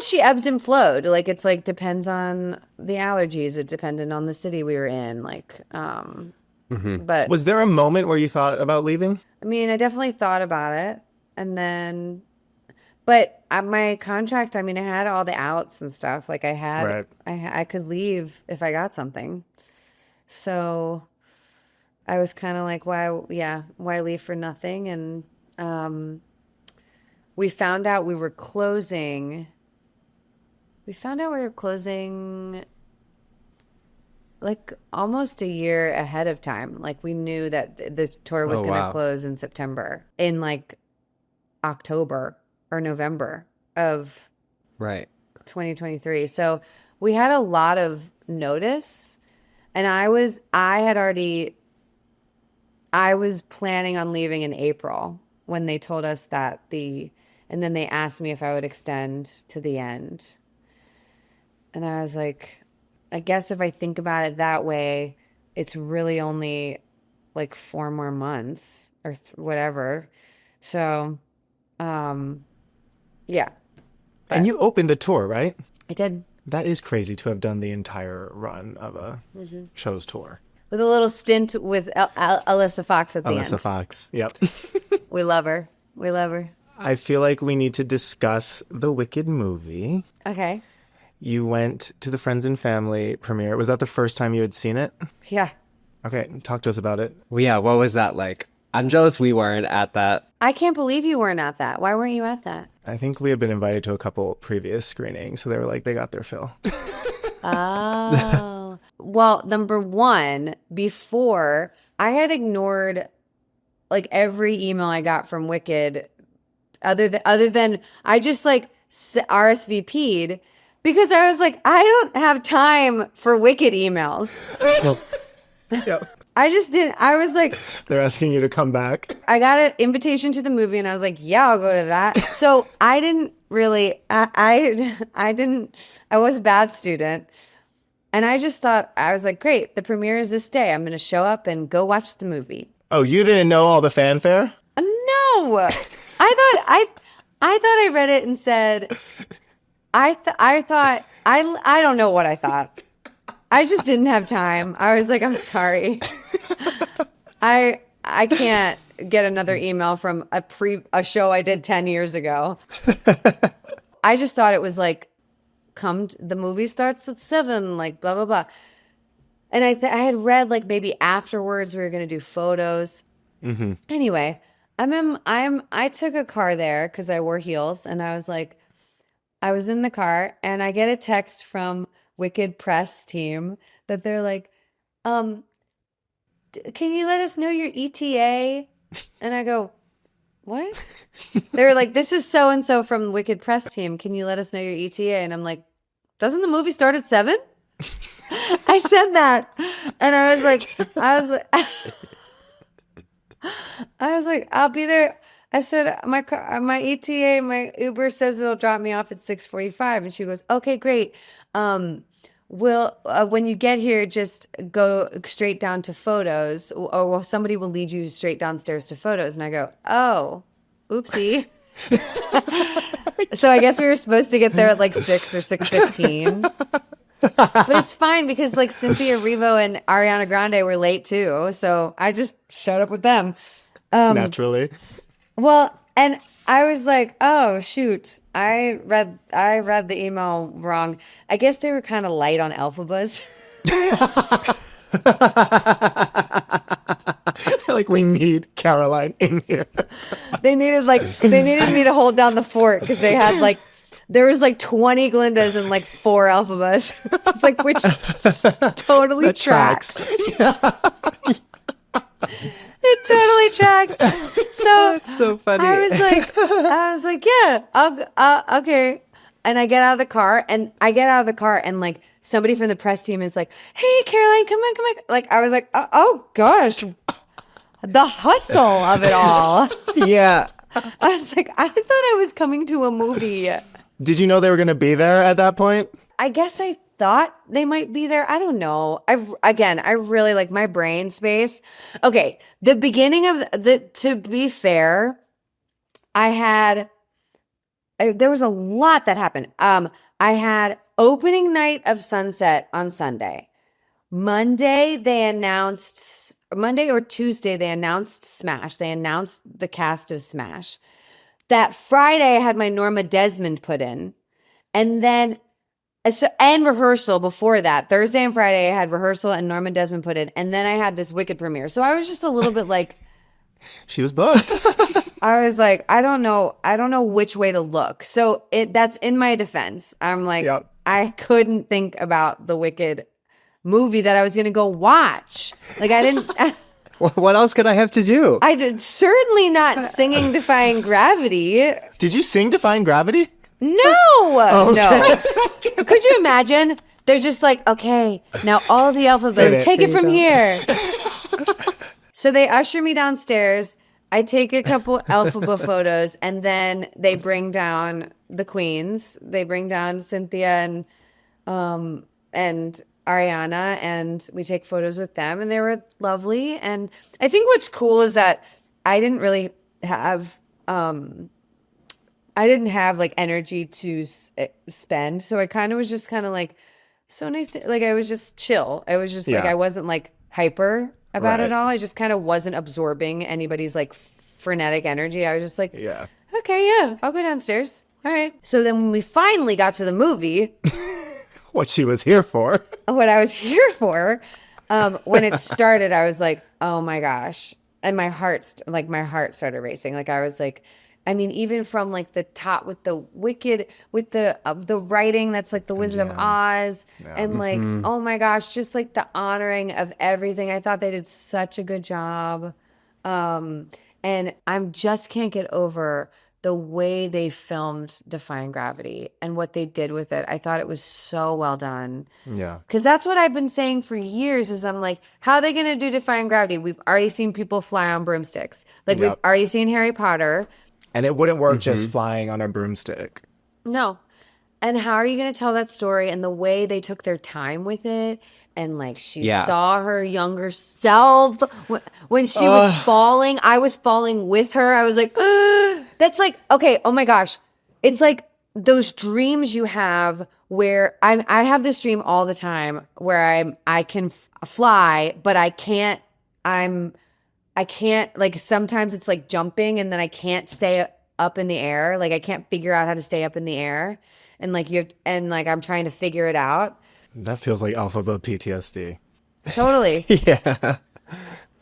she ebbed and flowed. Like, it's like, depends on the allergies. It depended on the city we were in. Like, but. Was there a moment where you thought about leaving? I mean, I definitely thought about it. And then, but my contract, I mean, I had all the outs and stuff. Like I could leave if I got something. So I was kind of like, why leave for nothing? And, we found out we were closing like almost a year ahead of time. Like we knew that the tour was going to close in September, in like October or November of 2023. So we had a lot of notice, and I was planning on leaving in April when they told us that and then they asked me if I would extend to the end. And I was like, I guess if I think about it that way, it's really only like 4 more months or whatever. So, Yeah, And you opened the tour, right? I did. That is crazy to have done the entire run of a show's tour. With a little stint with Alyssa Fox at the Alyssa end. Fox. Yep. We love her. We love her. I feel like we need to discuss the Wicked movie. Okay. You went to the Friends and Family premiere. Was that the first time you had seen it? Yeah. Okay, talk to us about it. Well, yeah, what was that like? I'm jealous we weren't at that. I can't believe you weren't at that. Why weren't you at that? I think we had been invited to a couple previous screenings, so they were like, they got their fill. Oh. Well, number one, before I had ignored like every email I got from Wicked other than I just like RSVP'd because I was like, I don't have time for Wicked emails. Yep. I just didn't. I was like, They're asking you to come back. I got an invitation to the movie and I was like, yeah, I'll go to that. So I didn't really, I was a bad student. And I just thought, I was like, great, the premiere is this day. I'm going to show up and go watch the movie. Oh, you didn't know all the fanfare? No, I thought I read it and said, I thought, I don't know what I thought. I just didn't have time. I was like, I'm sorry. I can't get another email from a show I did 10 years ago. I just thought it was like, the movie starts at 7, like blah, blah, blah. And I had read like maybe afterwards we were going to do photos. Mm-hmm. Anyway, I took a car there because I wore heels and I was like, I was in the car and I get a text from Wicked press team that they're like, can you let us know your ETA? And I go, what? They were like, this is so-and-so from Wicked press team. Can you let us know your ETA? And I'm like, doesn't the movie start at 7? I said that. And I was like, I'll be there. I said, my ETA, my Uber says it'll drop me off at 6:45. And she goes, okay, great. When you get here, just go straight down to photos or somebody will lead you straight downstairs to photos. And I go, oh, oopsie. So I guess we were supposed to get there at like 6 or 6:15. But it's fine because like Cynthia Erivo and Ariana Grande were late too. So I just showed up with them. Naturally. Well, and I was like, oh shoot, I read the email wrong. I guess they were kind of light on alphabas. Like, we need Caroline in here. They needed me to hold down the fort because there was like 20 Glindas and like 4 alphabas. It's like, which totally That tracks. Yeah. It totally tracks. So That's so funny. I was like, yeah, I'll okay. And I get out of the car and like somebody from the press team is like, hey, Caroline, come on. Like, I was like, oh gosh, the hustle of it all. Yeah. I was like, I thought I was coming to a movie. Did you know they were going to be there at that point? I guess I thought they might be there. I don't know. I really like my brain space. Okay. The beginning of to be fair, there was a lot that happened. I had opening night of Sunset on Sunday. Monday or Tuesday, they announced Smash. They announced the cast of Smash. That Friday, I had my Norma Desmond put in. And then, and rehearsal before that. Thursday and Friday, I had rehearsal and Norma Desmond put in. And then I had this Wicked premiere. So I was just a little bit like... She was booked. I was like, I don't know which way to look. So that's in my defense. I'm like, Yep. I couldn't think about the Wicked movie that I was going to go watch. Like I didn't... What else could I have to do? I did certainly not singing Defying Gravity. Did you sing Defying Gravity? No, no. Could you imagine? They're just like, okay, now all the alphabets, take it from here. So they usher me downstairs. I take a couple alphabet photos, and then they bring down the queens. They bring down Cynthia and Ariana, and we take photos with them, and they were lovely. And I think what's cool is that I didn't really have I didn't have like energy to spend. So I kind of was just kind of like, so nice to, like, I was just chill. I was just like, Yeah. I wasn't like hyper about it Right. all. I just kind of wasn't absorbing anybody's like frenetic energy. I was just like, Yeah. okay, yeah, I'll go downstairs. All right. So then when we finally got to the movie, What she was here for. what I was here for, when it started, I was like, oh my gosh. And my heart started racing. Like I was like, I mean, even from like the top with the wicked, with the writing that's like the Wizard of Oz, and like, oh my gosh, just like the honoring of everything. I thought they did such a good job. And I just can't get over the way they filmed Defying Gravity and what they did with it. I thought it was so well done. Yeah. Because that's what I've been saying for years is I'm like, how are they going to do Defying Gravity? We've already seen people fly on broomsticks. Like we've Yep. already seen Harry Potter. And it wouldn't work just flying on a broomstick. No. And how are you going to tell that story? And the way they took their time with it. And like she Yeah. saw her younger self when she was falling. I was falling with her. I was like, ugh. That's like, okay, oh my gosh. It's like those dreams you have where I have this dream all the time where I can fly, but I can't like sometimes it's like jumping and then I can't stay up in the air. Like I can't figure out how to stay up in the air. And like I'm trying to figure it out. That feels like alphabet PTSD. Totally. Yeah.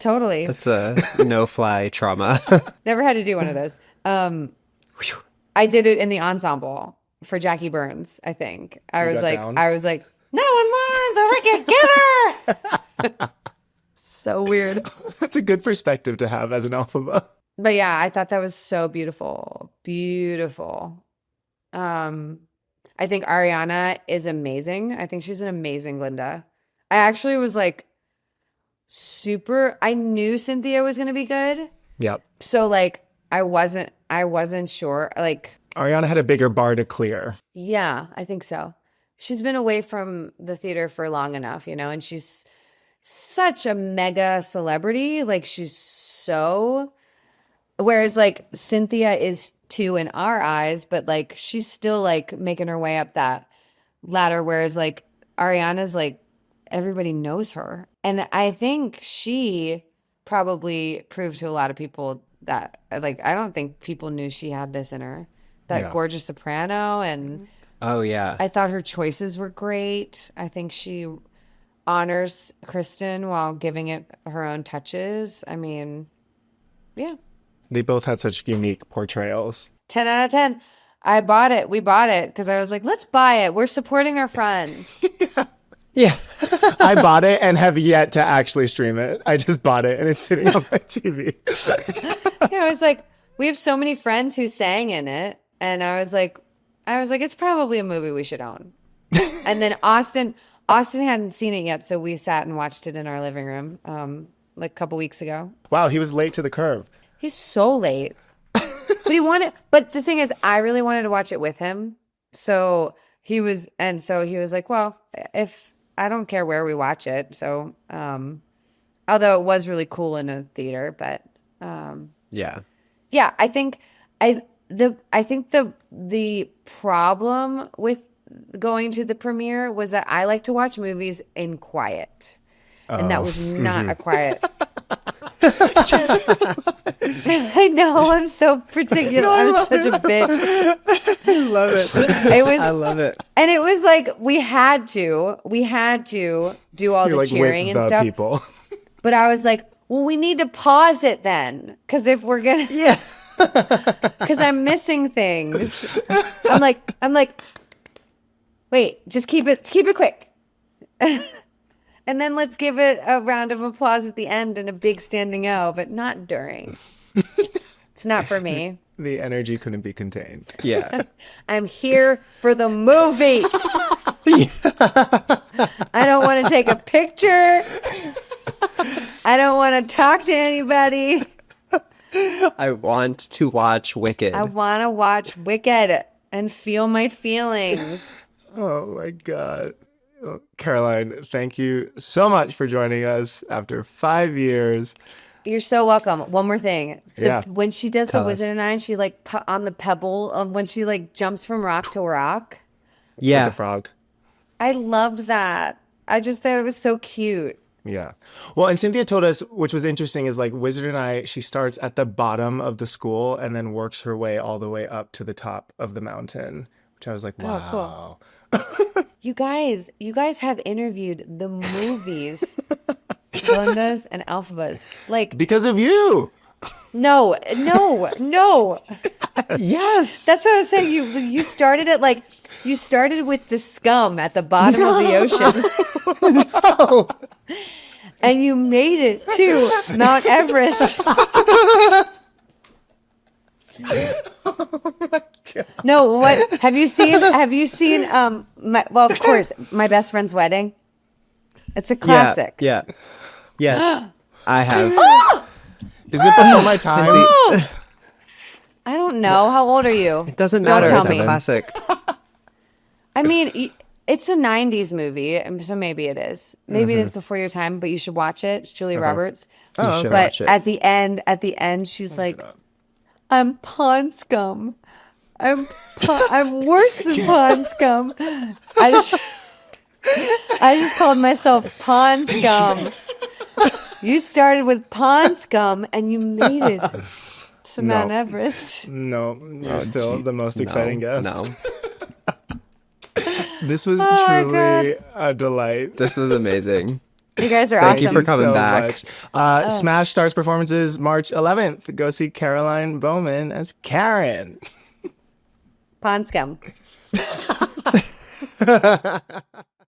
Totally. It's a no-fly trauma. Never had to do one of those. I did it in the ensemble for Jackie Burns, I think. I was got down? like, no one wants a wicked killer. So weird. That's a good perspective to have as an alphabet. But yeah, I thought that was so beautiful. Beautiful. I think Ariana is amazing. I think she's an amazing Glinda. I actually was like I knew Cynthia was going to be good. Yep. So like I wasn't sure. Like Ariana had a bigger bar to clear. yeah, I think so. She's been away from the theater for long enough, and she's such a mega celebrity. Like whereas like Cynthia is too in our eyes, but like she's still like making her way up that ladder. Whereas like Ariana's like everybody knows her. And I think she probably proved to a lot of people that like I don't think people knew she had this in her. That Yeah. gorgeous soprano, and Oh, yeah. I thought her choices were great. I think she honors Kristen while giving it her own touches. I mean, yeah. They both had such unique portrayals. 10 out of 10. I bought it. We bought it because I was like, let's buy it. We're supporting our friends. Yeah. I bought it and have yet to actually stream it. I just bought it and it's sitting on my TV. Yeah, I was like, we have so many friends who sang in it. And I was like, it's probably a movie we should own. And then Austin hadn't seen it yet. So we sat and watched it in our living room like a couple weeks ago. Wow, he was late to the curve. He's so late. But the thing is, I really wanted to watch it with him. So he was like, well, if I don't care where we watch it. So, although it was really cool in a theater, but, Yeah. yeah, I think the problem with going to the premiere was that I like to watch movies in quiet. And that was not a quiet. I know, I'm so particular. I'm such a bitch. I love it. I love it. And it was like we had to do all You're the like cheering with and the stuff. people. But I was like, well, we need to pause it then, because if we're gonna, Yeah. because I'm missing things. I'm like, wait, just keep it quick. And then let's give it a round of applause at the end and a big standing O, but not during. It's not for me. The energy couldn't be contained. Yeah. I'm here for the movie. I don't want to take a picture. I don't want to talk to anybody. I want to watch Wicked. I want to watch Wicked and feel my feelings. Oh my God. Well, Caroline, thank you so much for joining us after 5 years. You're so welcome. One more thing. Yeah. When she does Tell the us. Wizard and I, and she like on the pebble, when she like jumps from rock to rock. Yeah. With the frog. I loved that. I just thought it was so cute. Yeah. Well, and Cynthia told us, which was interesting, is like Wizard and I, she starts at the bottom of the school and then works her way all the way up to the top of the mountain, which I was like, wow. cool. You guys have interviewed the movies, Glenda's and Alphabas. Like, Because of you. no. Yes. That's what I was saying. You started at you started with the scum at the bottom of the ocean. No. And you made it to Mount Everest. No, what have you seen well, of course, My Best Friend's Wedding. It's a classic. Yeah. Yes. I have. Is it before my time? I don't know. How old are you? It doesn't Don't matter. tell It's me. a classic. I mean, it's a 90s movie, so maybe it is. Maybe it is before your time, but you should watch it. It's Julia Roberts. You should But watch it. at the end, she's like, "I'm pond scum. I'm worse than pond scum. I just called myself pond scum. You started with pond scum, and you made it to Mount Everest." No, you're still the most exciting guest. No. This was my truly a delight. This was amazing. You guys are Thank awesome. you for coming back. much. Smash starts performances March 11th. Go see Caroline Bowman as Karen. Pond scum.